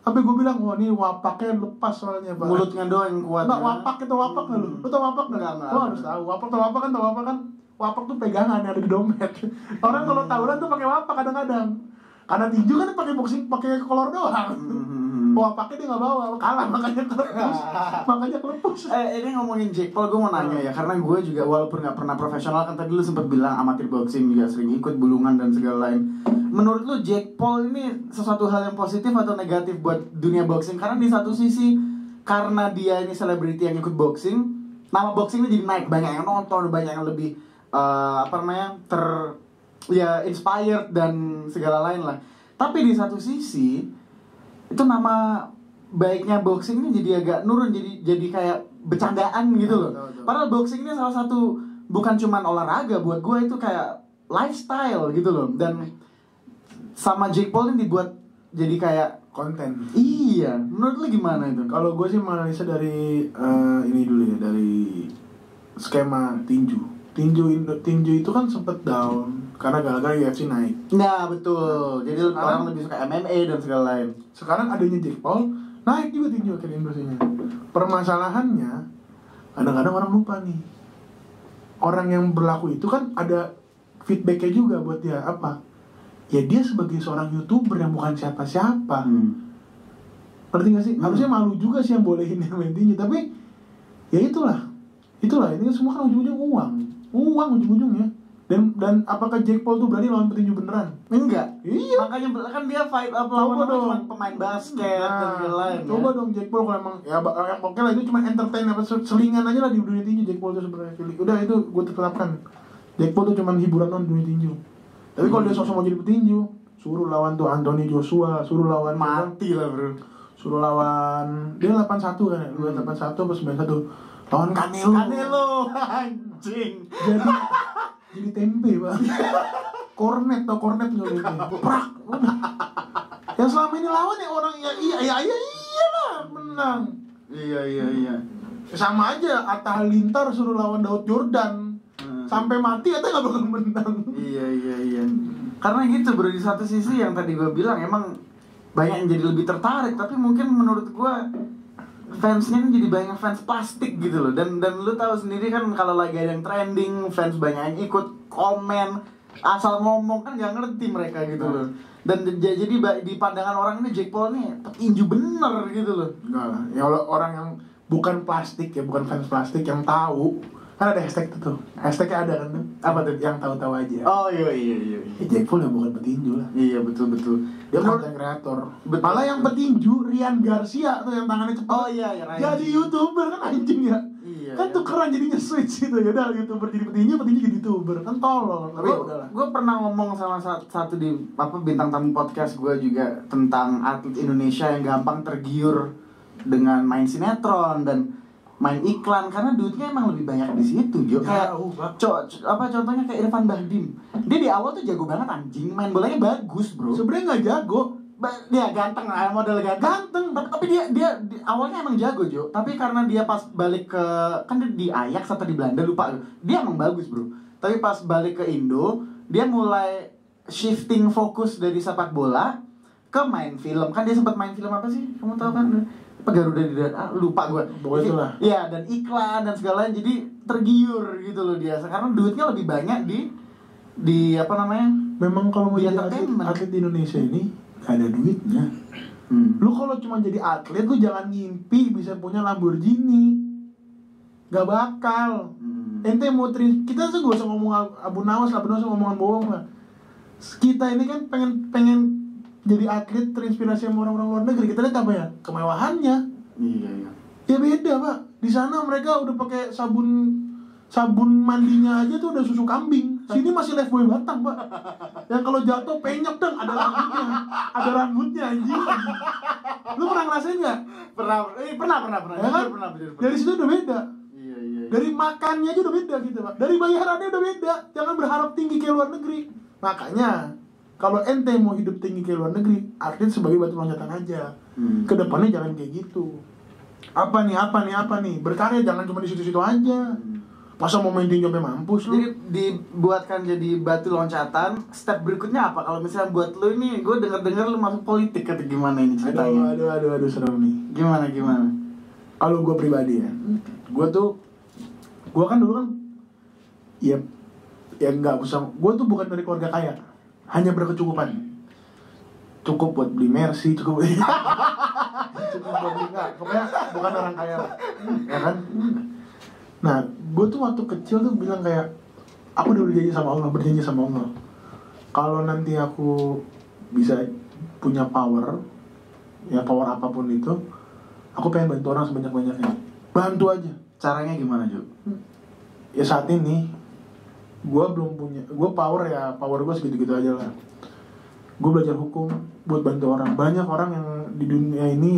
S1: Tapi gue bilang, wah ini wapaknya lepas soalnya Pak.
S2: Mulutnya doang yang kuat.
S1: Nggak, wapak itu wapak nggak lu? Lu tau wapak nggak?
S2: Nggak.
S1: Lu harus tahu. Wapak kan. Wapak tuh pegangan yang ada di dompet. Orang kalau tawuran tuh pakai wapak kadang-kadang. Karena tinju kan pakai boxing, pakai kolor doang. Wapaknya dia nggak bawa, kalah makanya kelepus.
S2: Ini ngomongin Jack Paul, gue mau nanya ya, karena gue juga walaupun nggak pernah profesional, kan tadi lu sempat bilang amatir boxing juga sering ikut bulungan dan segala lain. Menurut lu Jack Paul ini sesuatu hal yang positif atau negatif buat dunia boxing? Karena di satu sisi karena dia ini selebriti yang ikut boxing, nama boxing ini jadi naik, banyak yang nonton, banyak yang lebih inspired dan segala lain lah. Tapi di satu sisi itu nama baiknya boxing ini jadi agak nurun, jadi kayak bercandaan gitu loh. Padahal boxing ini salah satu, bukan cuman olahraga, buat gue itu kayak lifestyle gitu loh. Dan sama Jake Paul ini dibuat jadi kayak
S1: konten.
S2: Iya, menurut lu gimana itu?
S1: Kalau gue sih menganalisa dari ini dulu ya, dari skema tinju itu kan sempet down karena gara-gara UFC naik.
S2: Nah betul, jadi orang lebih suka MMA dan segala lain.
S1: Sekarang adanya Jake Paul, naik juga tinju akhirnya industrinya. Permasalahannya kadang-kadang orang lupa nih, orang yang berlaku itu kan ada feedbacknya juga buat dia. Apa? Ya dia sebagai seorang YouTuber yang bukan siapa-siapa. Ngerti gak sih? Harusnya malu juga sih yang bolehin yang main tinju. Tapi ya itulah ini kan semua kan ujung-ujung uang ujung-ujungnya. Dan apakah Jake Paul tuh berani lawan petinju beneran?
S2: Enggak.
S1: Iya.
S2: Makanya kan dia fight up lawan cuma pemain basket dan segala lain.
S1: Coba dong Jake Paul kalau emang ya oke lah, itu cuma entertain apa selingan aja lah di dunia tinju. Jake Paul tuh sebenarnya udah itu gue tetapkan. Jake Paul tuh cuma hiburan non dunia tinju. Tapi kalau dia sosok mau jadi petinju, suruh lawan tuh Anthony Joshua, suruh lawan
S2: mati lah bro.
S1: Suruh lawan dia 81 kan ya, 81 atau 91. Lawan Canelo
S2: anjing.
S1: Jadi tempe Pak. Kornet nggak itu. Prak. Yang selama ini lawan ya orang iya lah menang.
S2: Iya.
S1: Sama aja Atta Halilintar suruh lawan Daud Jordan. Sampai mati Atta nggak bakal menang.
S2: Iya. Karena gitu bro, di satu sisi yang tadi gue bilang emang banyak yang jadi lebih tertarik, tapi mungkin menurut gue fansnya ini jadi banyak fans plastik gitu loh. Dan lu tahu sendiri kan kalau lagi ada yang trending, fans banyak yang ikut komen, asal ngomong kan nggak ngerti mereka gitu loh. Dan jadi di pandangan orang ini Jake Paul nih petinju bener gitu loh.
S1: Enggak lah, ya orang yang bukan plastik ya, bukan fans plastik yang tahu. Kan ada hashtag tuh. Hashtagnya ada kan tuh.
S2: Apa tuh?
S1: Yang tahu-tahu aja.
S2: Oh iya.
S1: Jack Paul ya bukan petinju lah.
S2: Iya betul.
S1: Dia content creator. Malah yang petinju Ryan Garcia tuh yang tangannya cepat.
S2: Oh iya Ryan.
S1: Jadi YouTuber kan anjing ya.
S2: Iya.
S1: Kan tuh keren jadinya switch gitu ya. Udah YouTuber jadi petinju jadi YouTuber. Kan tolol. Tapi udahlah.
S2: Gue pernah ngomong sama satu di bintang tamu podcast gue juga tentang atlet Indonesia yang gampang tergiur dengan main sinetron dan main iklan, karena duitnya emang lebih banyak di situ Jo. Kayak contohnya kayak Irfan Bahdim. Dia di awal tuh jago banget anjing, main bolanya bagus bro.
S1: Sebenarnya nggak jago.
S2: Dia ganteng lah, model ganteng. Tapi dia awalnya emang jago Jo. Tapi karena dia pas balik ke, kan dia di Ajax atau di Belanda lupa. Dia emang bagus bro. Tapi pas balik ke Indo, dia mulai shifting fokus dari sepak bola ke main film. Kan dia sempat main film apa sih? Kamu tahu kan? Apa Garuda di lupa gue.
S1: Pokoknya itulah.
S2: Iya, dan iklan dan segala, jadi tergiur gitu loh dia. Sekarang duitnya lebih banyak di apa namanya?
S1: Memang kalau mau
S2: Di
S1: jadi
S2: entertainment.
S1: atlet di Indonesia ini gak ada duitnya. Lu kalau cuma jadi atlet, lu jangan ngimpi bisa punya Lamborghini. Gak bakal. Ente mau kita tuh gak usah ngomong Abu Nawas ngomongan bohong lah. Kita ini kan pengen jadi atlet terinspirasi sama orang-orang luar negeri. Kita lihat apa ya? Kemewahannya.
S2: Iya.
S1: Ya beda, Pak. Di sana mereka udah pakai sabun mandinya aja tuh udah susu kambing. Sini masih Lifebuoy batang, Pak. Yang kalau jatuh penyok dong, ada rambutnya anjing. Lu pernah ngerasain nggak?
S2: Pernah.
S1: Ya kan?
S2: Pernah.
S1: Dari situ udah beda.
S2: Iya.
S1: Dari makannya aja udah beda gitu, Pak. Dari bayarannya udah beda. Jangan berharap tinggi kayak luar negeri. Makanya kalau ente mau hidup tinggi kayak luar negeri, atlet sebagai batu loncatan aja. Kedepannya jangan kayak gitu. Apa nih? Berkarya jangan cuma di situ-situ aja. Masa mau main tinju sampai mampus lu?
S2: Jadi dibuatkan jadi batu loncatan. Step berikutnya apa? Kalau misalnya buat lu ini, gue dengar lu masuk politik atau gimana ini ceritanya?
S1: Aduh serem nih.
S2: Gimana?
S1: Kalau gue pribadi ya, gue kan dulu kan, ya nggak usah. Gue tuh bukan dari keluarga kaya, hanya berkecukupan. Cukup buat beli Mercy, cukup buat beli nggak. Pokoknya bukan orang kaya lah, ya kan? Nah, gue tuh waktu kecil tuh bilang kayak, aku udah berjanji sama Allah, kalau nanti aku bisa punya power, ya power apapun itu, aku pengen bantu orang sebanyak-banyaknya. Bantu aja.
S2: Caranya gimana, Jo?
S1: Ya saat ini gue belum punya, gue power gue segitu-gitu aja lah. Gue belajar hukum buat bantu orang. Banyak orang yang di dunia ini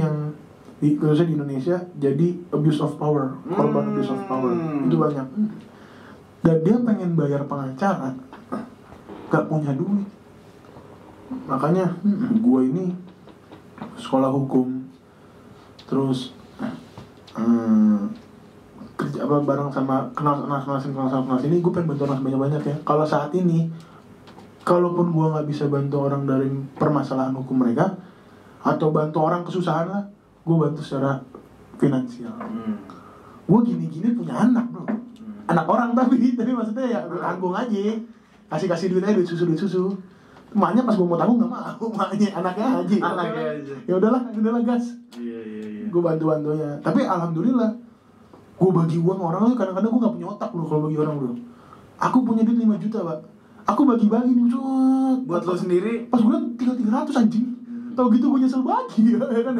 S1: khususnya di Indonesia jadi abuse of power, korban abuse of power. Itu banyak. Dan dia pengen bayar pengacara, gak punya duit. Makanya gue ini sekolah hukum, terus kerja bareng sama kenal sini. Gue pengen bantu orang sebanyak-banyak ya. Kalau saat ini, kalaupun gue nggak bisa bantu orang dari permasalahan hukum mereka atau bantu orang kesusahan lah, gue bantu secara finansial. Gue gini-gini punya anak bro, anak orang tapi maksudnya ya gue tanggung aja, kasih duit aja, duit susu. Emaknya pas gue mau tanggung nggak mau, emaknya anaknya aja. Ya udahlah gas. Iya. Gue bantunya. Tapi alhamdulillah, gue bagi uang orang tuh kadang-kadang gue nggak punya otak loh kalau bagi orang bro. Aku punya duit 5 juta pak, aku bagi-bagi nih
S2: buat lo sendiri.
S1: Pas gue 300 anjing, tau gitu gue nyesel bagi ya kan.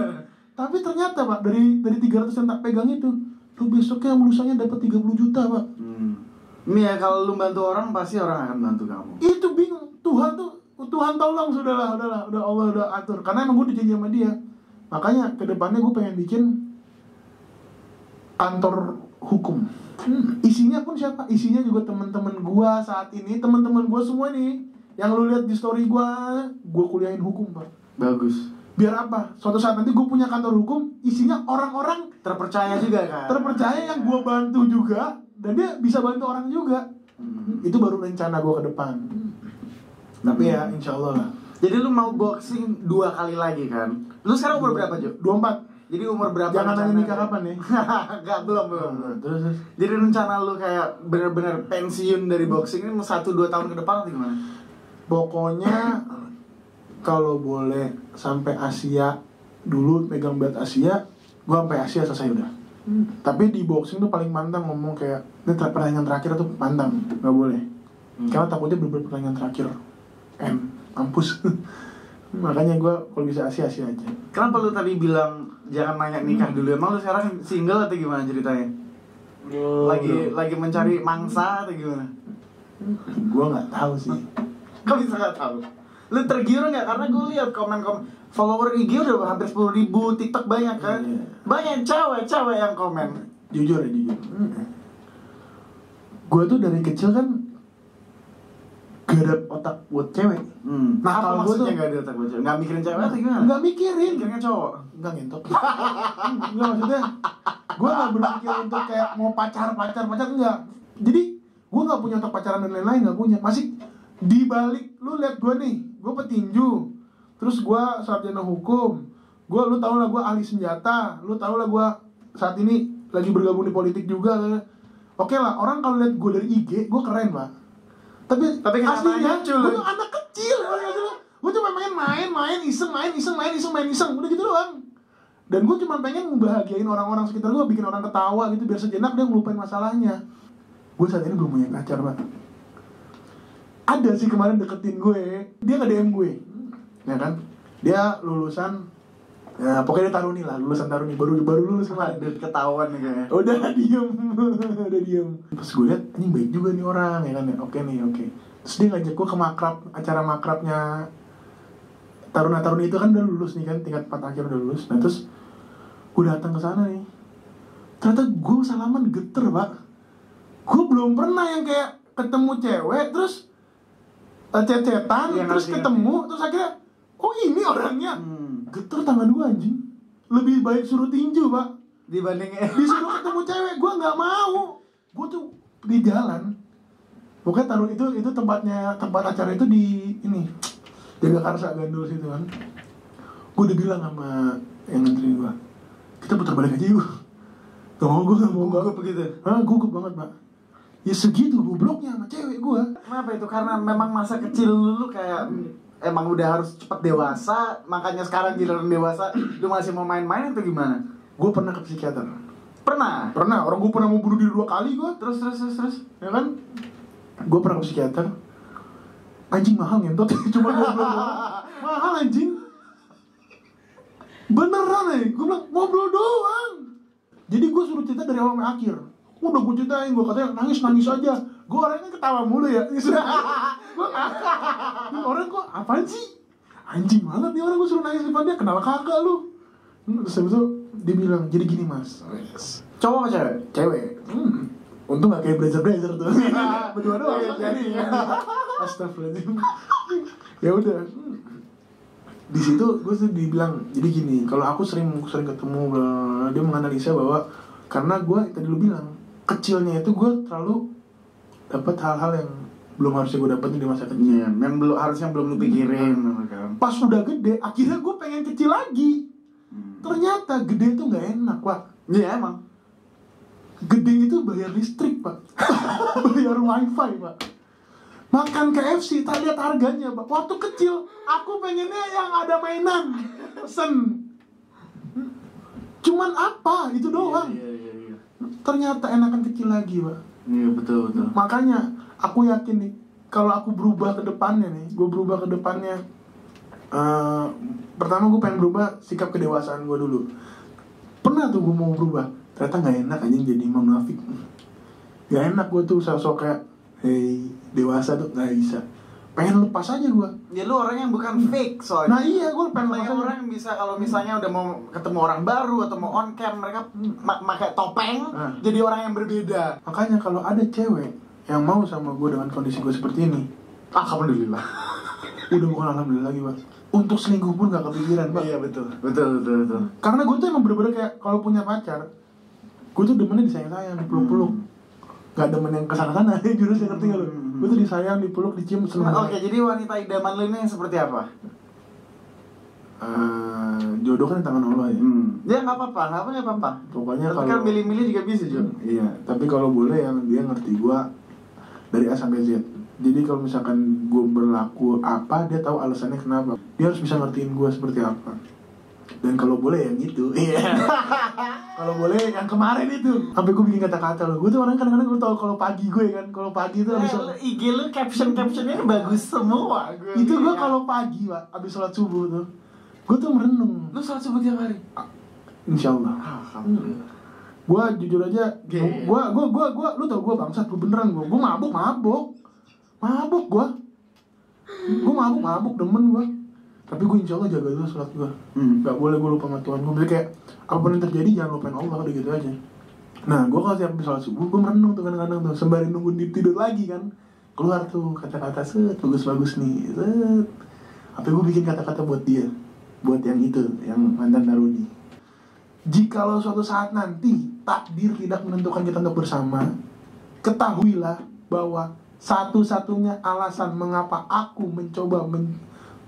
S1: Tapi ternyata pak, dari 300 yang tak pegang itu, lu besoknya lusanya dapat 30 juta pak.
S2: Ini ya kalau lu bantu orang pasti orang akan bantu kamu.
S1: Itu bingung. Tuhan tolong, udah Allah udah atur. Karena emang gue dijanji sama dia. Makanya kedepannya gue pengen bikin kantor hukum. Isinya pun siapa? Isinya juga teman-teman gue saat ini, teman-teman gue semua nih yang lu lihat di story gue kuliahin hukum pak.
S2: Bagus.
S1: Biar apa? Suatu saat nanti gue punya kantor hukum, isinya orang-orang
S2: terpercaya juga kan?
S1: Terpercaya yang gue bantu juga, dan dia bisa bantu orang juga. Itu baru rencana gue ke depan. Tapi ya insya Allah lah.
S2: Jadi lu mau boxing 2 kali lagi kan? Lu sekarang umur berapa Jo?
S1: 24.
S2: Jadi umur berapa?
S1: Jangan nanya nikah kapan nih?
S2: Enggak, belum.
S1: Terus.
S2: Jadi rencana lu kayak benar-benar pensiun dari boxing ini 1-2 tahun ke depan atau gimana?
S1: Pokoknya kalau boleh sampai Asia dulu, megang belt Asia, gua sampai Asia selesai udah. Tapi di boxing tuh paling pantang ngomong kayak ini pertandingan terakhir tuh pantang, nggak boleh. Karena takutnya bener-bener pertandingan terakhir, mampus. Makanya gue kalau bisa Asia aja.
S2: Kenapa lu tadi bilang jangan nanya nikah dulu? Emang lu sekarang single atau gimana ceritanya? Lagi mencari mangsa atau gimana?
S1: Gue nggak tahu sih.
S2: Kok bisa nggak tahu? Lu tergiur nggak? Karena gue lihat komen follower IG udah hampir 10.000, TikTok banyak kan? Banyak cewek yang komen.
S1: Jujur. Gue tuh dari kecil kan gak ada otak buat cewek.
S2: Nah, apa maksudnya gak ada otak buat cewek? Gak mikirin cewek atau gimana?
S1: Gak mikirin.
S2: Mikirnya cowok?
S1: Enggak ngentot. Enggak, maksudnya gue gak berpikir untuk kayak mau pacar enggak. Jadi gue gak punya otak pacaran dan lain-lain, gak punya. Masih Di balik lu lihat gue nih, gue petinju, terus gue sarjana hukum, lu tau lah gue ahli senjata, lu tau lah gue saat ini lagi bergabung di politik juga. Oke lah, orang kalau lihat gue dari IG, gue keren pak. Tapi aslinya gue tuh anak kecil. Gue cuma main, iseng, udah gitu doang. Dan gue cuma pengen ngebahagiain orang-orang sekitar gue, bikin orang ketawa gitu, biar sejenak dia ngelupain masalahnya. Gue saat ini belum punya pacar pak. Ada sih kemarin deketin gue, dia nge-DM gue, ya kan? Dia lulusan, ya pokoknya dia Taruni lah, lulusan Taruni, baru lulus kemarin.
S2: Udah ketahuan nih kayaknya.
S1: Udah diem. Terus gue liat, ini baik juga nih orang, ya kan? Oke. Terus dia ngajak gue ke acara makrabnya Taruna-Taruni itu kan udah lulus nih kan, tingkat 4 akhir udah lulus. Nah terus gue datang ke sana nih, ternyata gue salaman geter pak. Gue belum pernah yang kayak ketemu cewek terus cecetan, ya, terus ketemu, terus akhirnya oh ini orangnya. Geter tangan gue anjing. Lebih baik suruh tinju pak
S2: dibanding
S1: disuruh ketemu cewek. Gue gak mau. Gue tuh di jalan, pokoknya Tarun itu tempat acara itu di ini Jagakarsa Gandul situ kan. Gue udah bilang sama yang nganterin gue, kita putar balik aja yuk. Gak mau.
S2: gugup begitu.
S1: Gugup banget pak. Ya segitu gobloknya sama cewek gue.
S2: Kenapa itu? Karena memang masa kecil lu kayak emang udah harus cepat dewasa, makanya sekarang giliran dewasa lu masih mau main-main atau gimana?
S1: Gue pernah ke psikiater.
S2: Pernah,
S1: orang gue pernah mau bunuh diri 2 kali gue.
S2: Terus
S1: Ya kan? Gue pernah ke psikiater. Anjing mahal ngentot. Cuma ngobrol doang. Mahal anjing. Beneran gue bilang ngobrol doang. Jadi gue suruh cerita dari awal sampai akhir. Udah gue ceritain, gue katanya nangis aja. Gue orangnya ketawa mulu ya. Gue orang kok apaan sih? Anjing banget nih orang, gue suruh nangis depan dia. Kenapa kagak lu? Terus habis itu dia bilang, jadi gini mas.
S2: Cowok apa cewek?
S1: Cewek. Untung gak kayak blazer tuh. Berdua doang. Jadi astagfirullahaladzim. Ya udah. Di situ gue tuh dibilang, jadi gini, kalau aku sering ketemu, dia menganalisa bahwa karena gue tadi lu bilang kecilnya itu gue terlalu dapat hal-hal yang belum harusnya gue dapetin di masa kecil.
S2: Yang harusnya belum lu pikirin.
S1: Pas udah gede, akhirnya gue pengen kecil lagi. Ternyata gede itu nggak enak pak.
S2: Iya emang.
S1: Gede itu bayar listrik pak, bayar wifi pak, makan KFC tak lihat harganya pak. Waktu kecil aku pengennya yang ada mainan, pesen. Cuman apa itu doang.
S2: Iya.
S1: Ternyata enakan kecil lagi pak.
S2: Iya betul.
S1: Makanya aku yakin nih, kalau aku berubah ke depannya nih, pertama gue pengen berubah sikap kedewasaan gue dulu. Pernah tuh gue mau berubah, ternyata nggak enak anjing jadi munafik. Gak enak gue tuh sosok kayak hey dewasa tuh nggak bisa. Pengen lepas aja gue.
S2: Ya lu orang yang bukan fake soalnya.
S1: Nah iya, gue pengen lepas aja.
S2: Orang yang bisa kalau misalnya udah mau ketemu orang baru atau mau on cam, mereka pakai topeng, jadi orang yang berbeda.
S1: Makanya kalau ada cewek yang mau sama gue dengan kondisi gue seperti ini,
S2: alhamdulillah.
S1: Udah bukan alhamdulillah lagi pak. Untuk selingkuh pun gak kepikiran pak.
S2: Iya betul.
S1: Karena gue tuh emang bener-bener kayak kalau punya pacar, gue tuh demennya disayang-sayang, dipeluk-peluk. Gak demen yang kesana-sana, jurusnya ngerti gak lu? Gue tuh disayang, dipeluk, dicium, seneng.
S2: Oke, jadi wanita idaman lu ini seperti apa?
S1: Jodoh kan di tangan Allah ya.
S2: Ya nggak apa-apa.
S1: Pokoknya
S2: tapi
S1: kalau
S2: kan milih-milih juga bisa juga.
S1: Iya, tapi kalau boleh yang dia ngerti gue dari A sampai Z. Jadi kalau misalkan gue berlaku apa, dia tahu alasannya kenapa. Dia harus bisa ngertiin gue seperti apa. Dan kalau boleh yang gitu. Iya. Kalau boleh yang kemarin itu. Sampai gue bikin kata-kata loh. Gue tuh orang kadang-kadang gue tau kalau pagi gue kan. Kalau pagi itu abis
S2: IG lu captionnya bagus semua.
S1: Itu gue kalau pagi pak, abis sholat subuh tuh, gue tuh merenung.
S2: Lu sholat subuh tiap hari?
S1: Insyaallah.
S2: Alhamdulillah.
S1: Gue jujur aja, gue lu tau gue bangsat, gue beneran gue mabuk gue mabuk demen gue. Tapi gue insyaallah jaga dulu sholat gue. Gak boleh gue lupa sama Tuhan gue. Jadi kayak apapun yang terjadi jangan lupain Allah, udah gitu aja. Nah gue kalau siap sholat subuh gue merenung tuh kadang-kadang tuh sembari nunggu tidur lagi kan, keluar tuh kata-kata bagus-bagus nih set. Apa gue bikin kata-kata buat dia, buat yang itu, yang mantan Taruni. Jikalau suatu saat nanti takdir tidak menentukan kita untuk bersama, ketahuilah bahwa satu-satunya alasan mengapa aku mencoba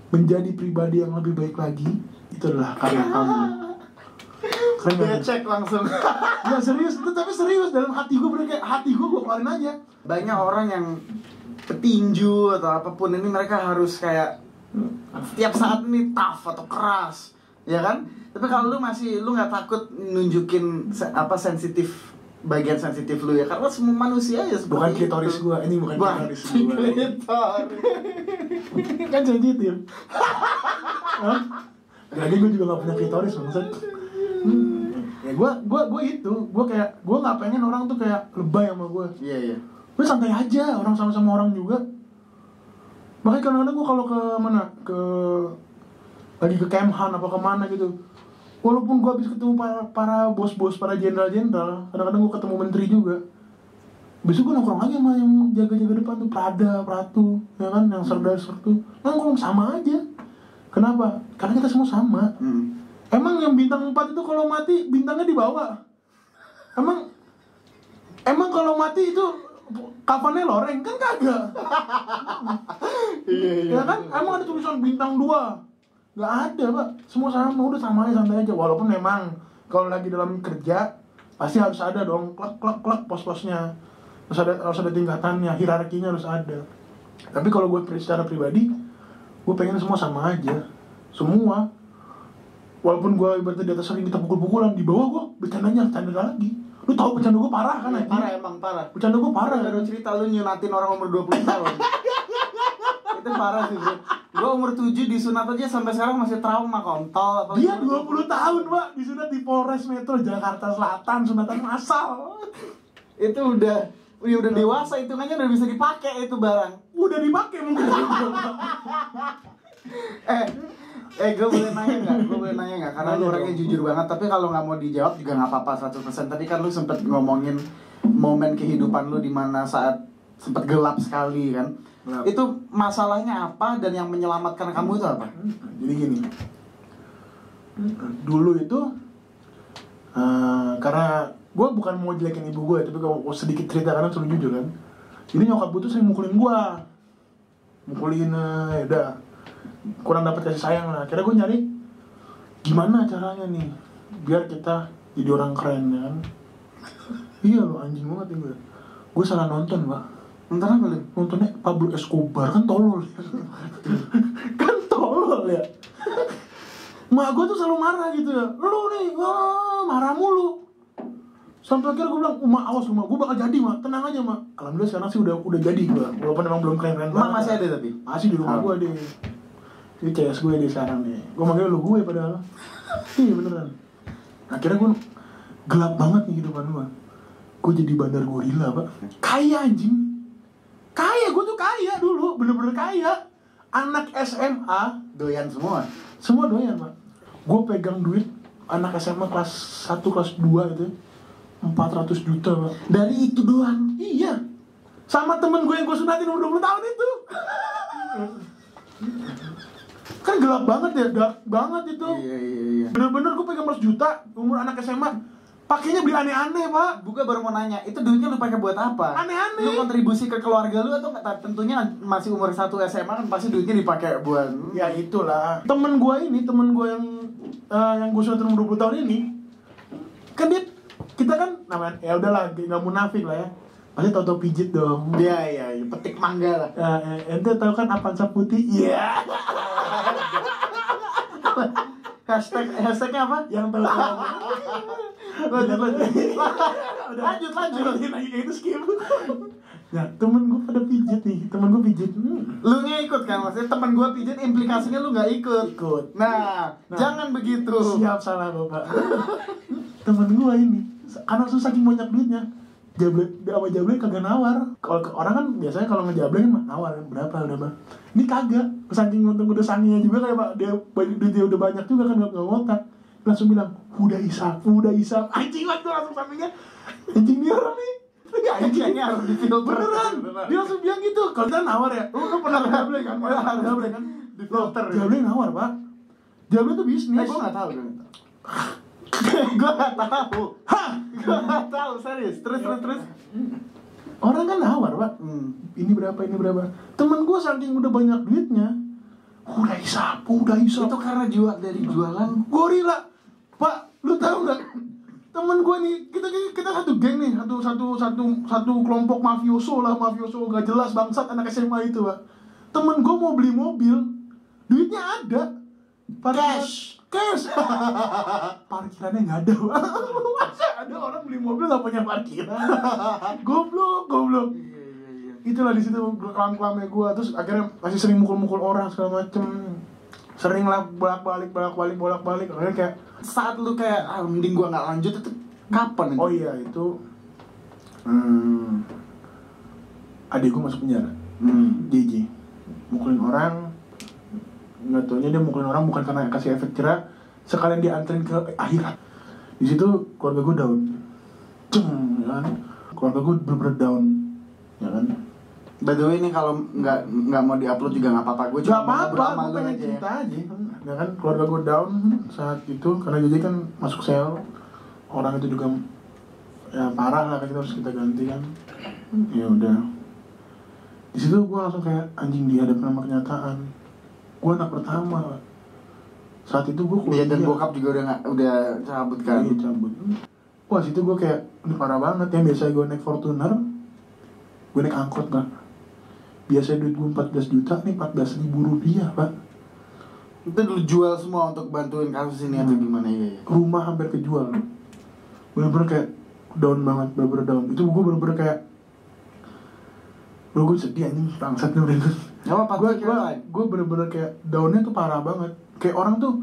S1: menjadi pribadi yang lebih baik lagi itu adalah karena kamu. Keren
S2: Dia
S1: banget.
S2: cek langsung.
S1: Ya serius, tapi serius dalam hati gue bener kayak hati gue keluarin aja.
S2: Banyak orang yang petinju atau apapun ini mereka harus kayak setiap saat ini tough atau keras, ya kan? Tapi kalau lu nggak takut nunjukin sensitif, bagian sensitif lu ya, karena semua manusia ya seperti
S1: Bukan
S2: itu.
S1: klitoris gue, ini bukan klitoris gue.
S2: Klitoris.
S1: Kan sensitif. Hah? Lagi gue juga gak punya klitoris maksud. Ya gue itu, gue nggak pengen orang tuh kayak lebay sama gue.
S2: Iya.
S1: Gue santai aja, orang sama-sama orang juga. Makanya kadang-kadang gue kalau lagi ke Kemhan apa kemana gitu, walaupun gue habis ketemu para bos-bos, para jenderal-jenderal, kadang-kadang gue ketemu menteri juga, besok gue nongkrong lagi sama yang jaga-jaga depan tuh, Pratu, ya kan, yang serda-serdu, nongkrong sama aja. Kenapa? Karena kita semua sama. Emang yang bintang 4 itu kalau mati bintangnya di bawah. Emang kalau mati itu kafannya loreng kan kagak. Iya. Ya kan? Emang ada tulisan bintang 2. Gak ada, Pak. Semua sama, udah sama aja, santai aja. Walaupun memang kalau lagi dalam kerja pasti harus ada dong klek pos-posnya. Harus ada tingkatannya, hierarkinya harus ada. Tapi kalau gue secara pribadi, gue pengen semua sama aja. Semua. Walaupun gue ibaratnya di atas sering kita pukul-pukulan, di bawah gue bercanda lagi. Lu tau bercanda gue parah kan?
S2: Parah.
S1: Bercanda gue parah.
S2: Baru cerita lu nyunatin orang umur 20 tahun. Itu parah sih, bro. Gue umur 7 disunat aja sampai sekarang masih trauma kontol.
S1: Dia 20 tahun, Pak, disunat di Polres Metro Jakarta Selatan, sunatan massal.
S2: Itu udah dewasa, hitungannya udah bisa dipakai itu barang.
S1: Udah dipakai mungkin.
S2: Gue boleh nanya nggak? Karena lu orangnya jujur banget. Tapi kalau nggak mau dijawab juga nggak apa-apa 100%. Tadi kan lu sempet ngomongin momen kehidupan lu di mana saat sempet gelap sekali kan?
S1: Gelap.
S2: Itu masalahnya apa dan yang menyelamatkan kamu itu apa?
S1: Jadi gini. Dulu itu karena gue bukan mau jelekin ibu gue, tapi kalau sedikit cerita karena suruh jujur kan. Jadi nyokap gue tuh sering mukulin gue. Ya udah. Kurang dapat kasih sayang lah. Akhirnya gue nyari gimana caranya nih biar kita jadi orang keren ya kan. Iya lo anjing banget nih gue salah nonton, Pak.
S2: Nonton apa lu?
S1: Nontonnya Pablo Escobar, kan tolol. Kan tolol ya. Mak gue tuh selalu marah gitu ya. Lu nih, marah mulu. Sampai akhirnya gue bilang, Mak awas Mak, gue bakal jadi Mak, tenang aja Mak. Alhamdulillah sekarang sih udah jadi gue. Walaupun emang belum keren-keren banget.
S2: Masih ada tapi?
S1: Masih di rumah gue deh. Ini CS gue deh sekarang nih. Gue manggil lu gue padahal. Iya beneran. Akhirnya gue gelap banget nih hidupan gue. Gue jadi bandar gorila, Pak. Kaya anjing. Gue tuh kaya dulu, bener-bener kaya. Anak SMA
S2: Doyan semua?
S1: semua doyan, Pak. Gue pegang duit anak SMA kelas 1, kelas 2 itu 400 juta, Pak.
S2: Dari itu doang?
S1: Iya. Sama temen gue yang gue sunatin umur 20 tahun itu. Kan gelap banget ya, dark banget itu.
S2: Iya.
S1: Bener-bener gue pegang 400 juta umur anak SMA. Pakainya beli aneh-aneh, Pak.
S2: Buka baru mau nanya, itu duitnya lu pakai buat apa?
S1: Aneh-aneh.
S2: Lu kontribusi ke keluarga lu atau nggak? Tentunya masih umur 1 SMA kan pasti duitnya dipakai buat
S1: Ya itulah. Temen gue yang gue sunatin umur 20 tahun ini, kan kita kan namanya ya udahlah nggak munafik lah ya. Pasti tau pijit dong.
S2: Iya, petik mangga lah.
S1: Ente tau kan Avanza putih? Iya.
S2: Hashtagnya apa?
S1: Yang tahu.
S2: Lanjut.
S1: Lagi kayak itu skip. Nah, temen gue pada pijit nih. Temen gue pijit.
S2: Lu nya ikut kan? Maksudnya teman gua pijit implikasinya lu nggak ikut. Nah, jangan begitu.
S1: Siap, salah Bapak. Temen gue ini karena susah saking banyak duitnya. Jablay kagak nawar. Kalau orang kan biasanya kalau ngejablay mah nawar berapa udah. Ini kagak. Saking untung udah sanginya juga kayak Pak, dia udah banyak juga kan enggak ngotak. Langsung bilang, udah isap. Anjing banget langsung sampingnya. Anjing dia orang nih.
S2: Anjingnya harus difilter.
S1: Beneran. Dia langsung bilang gitu. Kalau kita nawar ya. Lu pernah jablay kan? Jablay kan?
S2: Difilter.
S1: Jablay nawar, Pak. Jablay tuh bisnis.
S2: Gua nggak tahu. Gue nggak tahu. Gue nggak tahu, serius. Terus.
S1: Orang kan nawar pak, ini berapa. Temen gue saking udah banyak duitnya, udah hisap.
S2: Itu karena dari jualan.
S1: Gorila, pak, lu tahu nggak? Temen gue nih, kita satu geng nih, satu kelompok mafioso gak jelas bangsat anak SMA itu pak. Temen gue mau beli mobil, duitnya ada,
S2: Cash.
S1: Parkirannya nggak ada pak. Masa ada orang beli mobil nggak punya parkiran? Goblok.
S2: Iya.
S1: Itulah di situ kelam-kelamnya gue. Terus akhirnya masih sering mukul orang segala macem. Sering lah bolak-balik. Akhirnya kayak
S2: saat lu kayak mending gua nggak lanjut itu kapan?
S1: Oh iya itu adik gue masuk penjara. JJ mukulin orang. Nggak taunya dia mukulin orang bukan karena kasih efek jerah, sekalian dia anterin ke akhirat. Di situ keluarga gue down, ya kan? Keluarga gue bener-bener down, ya kan?
S2: By the way ini kalau nggak mau diupload juga nggak apa-apa. Gue
S1: cuma gue pengen cerita aja, ya kan? Keluarga gue down saat itu karena JJ kan masuk sel, orang itu juga ya parah lah, kita harus kita ganti kan. Ya udah, di situ gue langsung kayak anjing dihadapkan sama kenyataan. Gue anak pertama saat itu gue kuliah.
S2: Dan bokap juga udah cabut kan.
S1: Iya cabut. Wah situ gue kayak ini parah banget ya. Biasa gue naik Fortuner, gue naik angkot pak. Biasa duit gue 14 juta, nih 14.000 rupiah pak.
S2: Itu lu jual semua untuk bantuin kasus ini atau gimana ya?
S1: Rumah hampir kejual. Bener-bener kayak down banget, bener-bener down. Itu gue bener-bener kayak gue sedih anjing, bangsat nih bener. Gue bener-bener kayak downnya tuh parah banget. Kayak orang tuh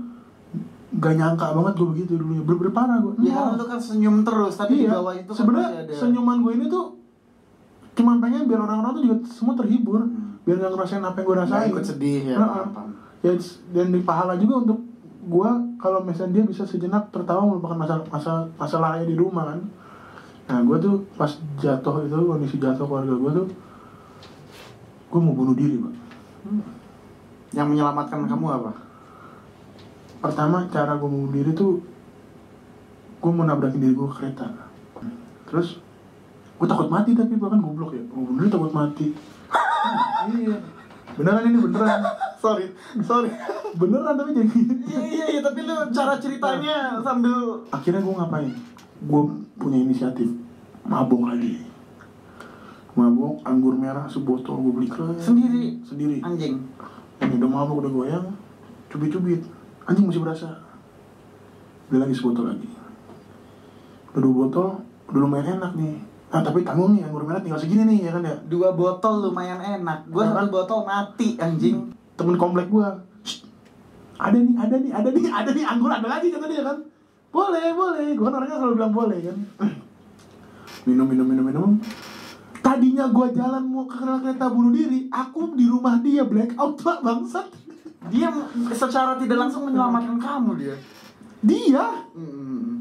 S1: gak nyangka banget gue begitu dulunya. Bener-bener parah gue.
S2: Ya karena lu kan senyum terus, tapi
S1: iya,
S2: di bawah itu kan
S1: sebenarnya
S2: ada
S1: senyuman gue ini tuh cuma pengen biar orang-orang tuh juga semua terhibur. Biar gak ngerasain apa yang gue rasain.
S2: Ikut sedih ya.
S1: Ya dan di pahala juga untuk gue kalau misalnya dia bisa sejenak tertawa melupakan masalahnya di rumah kan. Nah gue tuh pas jatuh itu, kondisi jatuh keluarga gue tuh, gue mau bunuh diri pak.
S2: Yang menyelamatkan kamu apa?
S1: Pertama cara gue mau bunuh diri tuh, gue mau nabrakin diri gue ke kereta. Terus gue takut mati tapi bahkan goblok ya, mau bunuh diri takut mati. Iya beneran ini beneran.
S2: sorry
S1: Beneran tapi jadi
S2: iya tapi lu cara ceritanya sambil
S1: akhirnya gue ngapain? Gue punya inisiatif mabok lagi. Mabok anggur merah sebotol gue beli sendiri
S2: anjing.
S1: Yang udah mabok udah goyang, cubit anjing masih berasa. Beli lagi sebotol lagi. Udah 2 botol udah lumayan enak nih. Nah tapi tanggung nih anggur merah tinggal segini nih ya kan ya.
S2: 2 botol lumayan enak. Gue 1 botol mati anjing.
S1: Temen komplek gue, ada nih anggur ada lagi kata dia kan. Boleh. Gue kan orangnya selalu bilang boleh kan. Minum. Tadinya gue jalan mau ke kereta bunuh diri, aku di rumah dia blackout pak bangsat.
S2: Dia secara tidak langsung menyelamatkan kamu
S1: Dia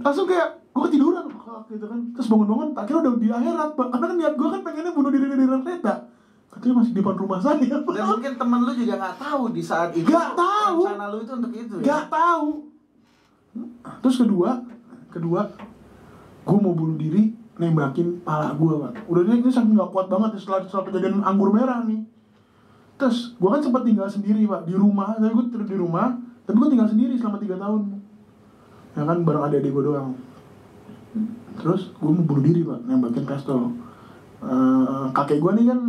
S1: langsung kayak gue ketiduran gitu kan. Terus bangun akhirnya udah di akhirat pak. Karena kan niat gue kan pengennya bunuh diri di kereta. Katanya masih di depan rumah saya.
S2: Dan mungkin temen lu juga gak tahu di saat itu.
S1: Gak tahu.
S2: Rencana lu itu untuk itu ya.
S1: Gak tahu. Terus kedua, gue mau bunuh diri nembakin pala gue pak. Udah ini saking gak kuat banget setelah kejadian anggur merah nih. Terus gue kan sempat tinggal sendiri pak di rumah. Tapi gue tidur di rumah, tapi gue tinggal sendiri selama 3 tahun. Ya kan bareng adik-adik gue doang. Terus gue mau bunuh diri pak, nembakin pistol. Kakek gue nih kan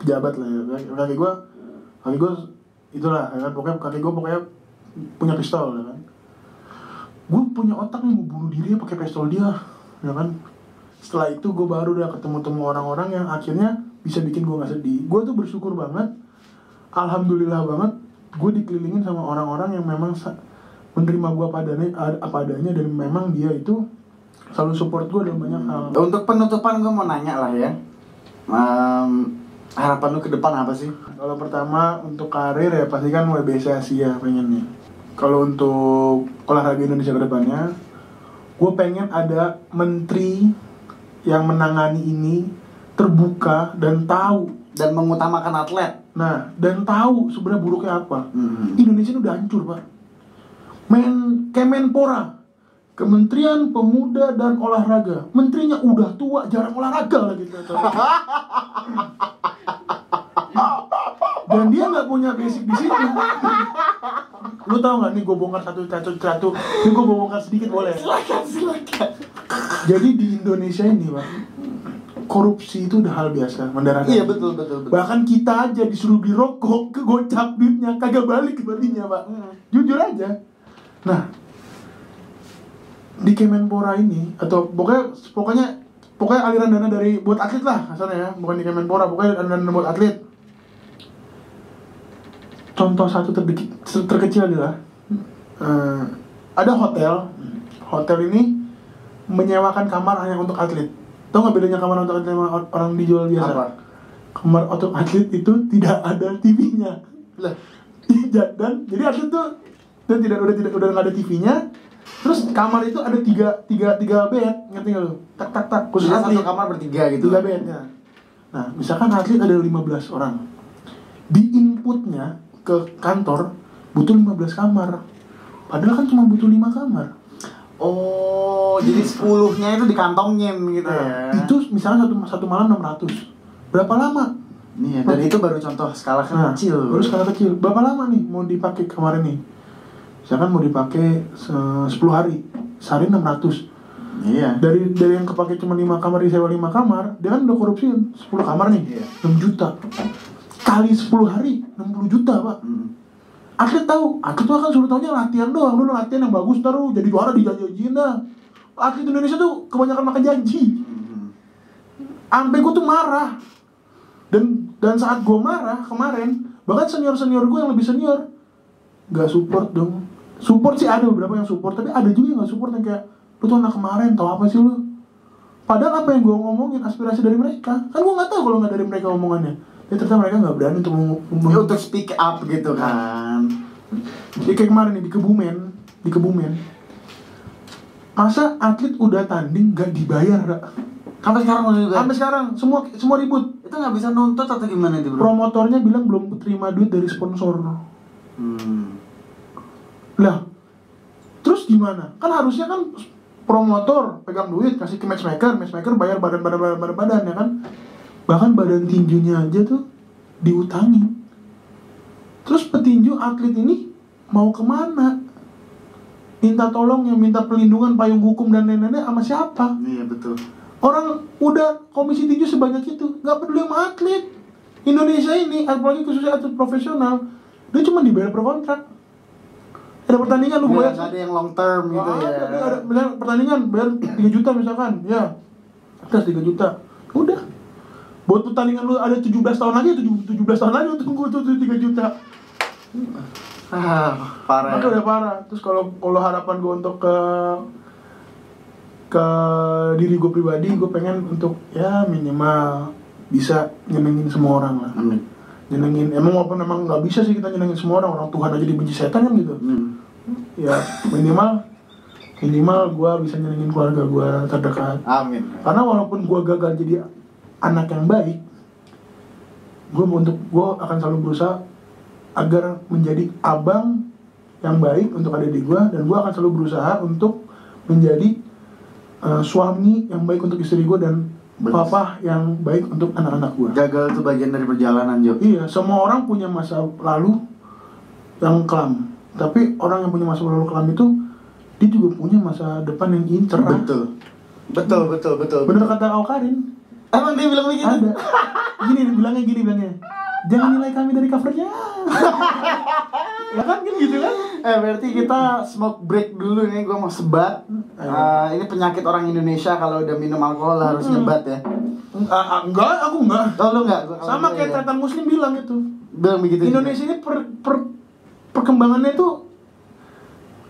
S1: pejabat lah ya. Kakek gue itulah ya kan. Kakek gue pokoknya punya pistol ya kan. Gue punya otak nih mau bunuh diri pakai pistol dia ya kan. Setelah itu gue baru udah ketemu orang-orang yang akhirnya bisa bikin gue gak sedih. Gue tuh bersyukur banget, alhamdulillah banget, gue dikelilingin sama orang-orang yang memang menerima gue apa adanya dan memang dia itu selalu support gue dalam banyak hal.
S2: Untuk penutupan gue mau nanya lah ya, harapan lu ke depan apa sih?
S1: Kalau pertama untuk karir ya pasti kan WBC Asia pengennya. Kalau untuk olahraga Indonesia ke depannya, gue pengen ada menteri yang menangani ini terbuka dan tahu
S2: dan mengutamakan atlet.
S1: Nah, dan tahu sebenarnya buruknya apa. Indonesia ini udah hancur, Pak. Kemenpora Kementerian Pemuda dan Olahraga. Menterinya udah tua, jarang olahraga lagi gitu. Dan dia nggak punya basic di situ. Lu tau nggak nih, gue bongkar satu. Ini gue bongkar sedikit boleh?
S2: Silakan.
S1: Jadi di Indonesia ini, Pak, korupsi itu udah hal biasa, mendarah.
S2: Iya, betul.
S1: Bahkan kita aja disuruh beli rokok, kegocap duitnya, kagak balik balinya, Pak. Jujur aja. Nah, di Kemenpora ini, atau pokoknya aliran dana dari buat atlet lah, kasarnya ya, bukan di Kemenpora, pokoknya dana buat atlet. Contoh satu terkecil adalah ada hotel ini menyewakan kamar hanya untuk atlet. Tau nggak bedanya kamar untuk atlet sama orang dijual biasa?
S2: Apa?
S1: Kamar untuk atlet itu tidak ada TV-nya.
S2: Lah,
S1: Dan jadi atlet tuh udah nggak ada TV-nya. Terus kamar itu ada tiga bed, ngerti nggak lu? Tak. Khusus atlet.
S2: satu kamar bertiga gitu.
S1: 3 bednya. Nah, misalkan atlet ada 15 orang. Di inputnya ke kantor butuh 15 kamar. Padahal kan cuma butuh 5 kamar.
S2: Oh, jadi 10-nya itu dikantongin gitu
S1: Nah,
S2: ya.
S1: itu misalnya satu malam 600. Berapa lama?
S2: Nih, dan itu baru contoh skala kecil.
S1: Baru skala kecil. Berapa lama nih mau dipakai kamar ini? Misalkan mau dipakai 10 hari. Sehari 600.
S2: Iya.
S1: Dari yang kepake cuma 5 kamar, disewa 5 kamar, dia kan udah korupsi 10 kamar nih.
S2: Iya.
S1: 6 juta. Kali 10 hari 60 juta, Pak. Atlet tahu, atlet tuh kan suruh taunya latihan doang. Lu latihan yang bagus ntar lu jadi juara dijanji-janjiin dah. Atlet Indonesia tuh kebanyakan makan janji. Sampai gue tuh marah. Dan saat gue marah kemarin, bahkan senior gue yang lebih senior gak support dong. Support sih ada beberapa yang support, tapi ada juga yang gak support yang kayak, lu tuh anak kemarin, tau apa sih lu? Padahal apa yang gue ngomongin aspirasi dari mereka, kan gue gak tahu kalau gak dari mereka omongannya. Ya ternyata mereka gak berani untuk
S2: Ya, untuk speak up gitu kan.
S1: Jadi kayak kemarin nih di Kebumen. Masa atlet udah tanding gak dibayar, Kak?
S2: Sampai sekarang juga.
S1: Sampai sekarang semua ribut.
S2: Itu nggak bisa nuntut atau gimana itu, bro?
S1: Promotornya bilang belum terima duit dari sponsor. Lah, terus gimana? Kan harusnya kan promotor pegang duit kasih ke matchmaker bayar badan ya kan? Bahkan badan tinjunya aja tuh diutangi. Terus petinju atlet ini mau kemana? Minta tolong ya, minta pelindungan, payung hukum dan lain-lain sama siapa?
S2: Iya, betul.
S1: Orang udah komisi tinju sebanyak itu, nggak peduli sama atlet. Indonesia ini, apalagi khususnya atlet profesional, dia cuma dibayar per kontrak. Ada pertandingan lu bayar,
S2: ada yang long term gitu ya.
S1: Ada pertandingan bayar 3 juta misalkan, ya. Terus 3 juta. Udah. Buat pertandingan lu ada 17 tahun lagi, 17 tahun lagi tunggu tuh 3 juta.
S2: Parah.
S1: Maka udah parah. Terus kalau harapan gue untuk ke diri gue pribadi, gue pengen untuk ya minimal bisa nyenengin semua orang lah.
S2: Amin.
S1: Nyenengin, walaupun emang nggak bisa sih kita nyenengin semua orang Tuhan aja dibenci setan kan gitu. Ya minimal gue bisa nyenengin keluarga gue terdekat.
S2: Amin.
S1: Karena walaupun gue gagal jadi anak yang baik, gue akan selalu berusaha agar menjadi abang yang baik untuk adik gue, dan gue akan selalu berusaha untuk menjadi suami yang baik untuk istri gue dan papa yang baik untuk anak-anak gue.
S2: Gagal itu bagian dari perjalanan, Jo.
S1: Iya, semua orang punya masa lalu yang kelam. Tapi orang yang punya masa lalu kelam itu, dia juga punya masa depan yang cerah.
S2: Betul.
S1: Bener kata Awkarin.
S2: Emang dia bilang begitu?
S1: Ada. Gini bilangnya. Jangan nilai kami dari covernya. Ya kan gitu kan?
S2: Berarti kita smoke break dulu nih, gue mau sebat. Ini penyakit orang Indonesia, kalau udah minum alkohol harus nyebat ya.
S1: Enggak, aku enggak.
S2: Oh, lu enggak?
S1: Sama kayak Tretan Muslim bilang itu.
S2: Bilang begitu.
S1: Indonesia ini perkembangannya itu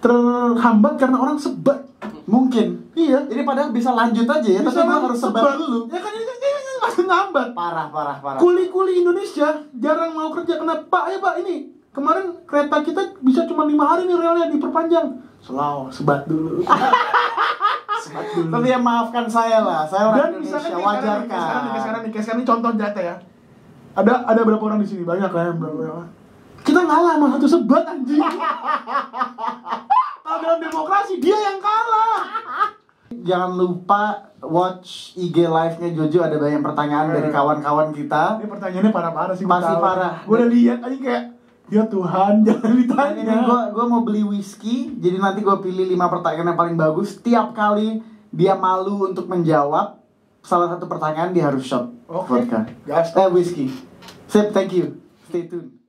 S1: terhambat karena orang sebat.
S2: Mungkin.
S1: Iya.
S2: Ini padahal bisa lanjut aja ya, tapi gue harus sebat dulu.
S1: Ya kan ini masih ngambat.
S2: Parah.
S1: Kuli-kuli Indonesia jarang mau kerja. Kenapa? Ayo Pak, ini kemarin kereta kita bisa cuma 5 hari nih relnya diperpanjang. Slow, sebat dulu.
S2: Tapi ya maafkan saya lah, saya orang
S1: Dan
S2: Indonesia,
S1: misalkan
S2: wajar
S1: sekarang nih contoh nyata ya. Ada berapa orang di sini? Banyak lah ya, berapa. Kita ngalah sama satu sebat anjing. Kalau dalam demokrasi dia yang kalah.
S2: Jangan lupa watch IG live-nya Jojo, ada banyak pertanyaan dari kawan-kawan kita.
S1: Ini pertanyaannya parah-parah sih.
S2: Masih parah.
S1: Gue udah lihat aja kayak, ya Tuhan, jangan ditanya.
S2: Gue mau beli whisky, jadi nanti gue pilih 5 pertanyaan yang paling bagus. Tiap kali dia malu untuk menjawab salah satu pertanyaan, dia harus shot vodka.
S1: Gas.
S2: Whisky. Sip, thank you. Stay tuned.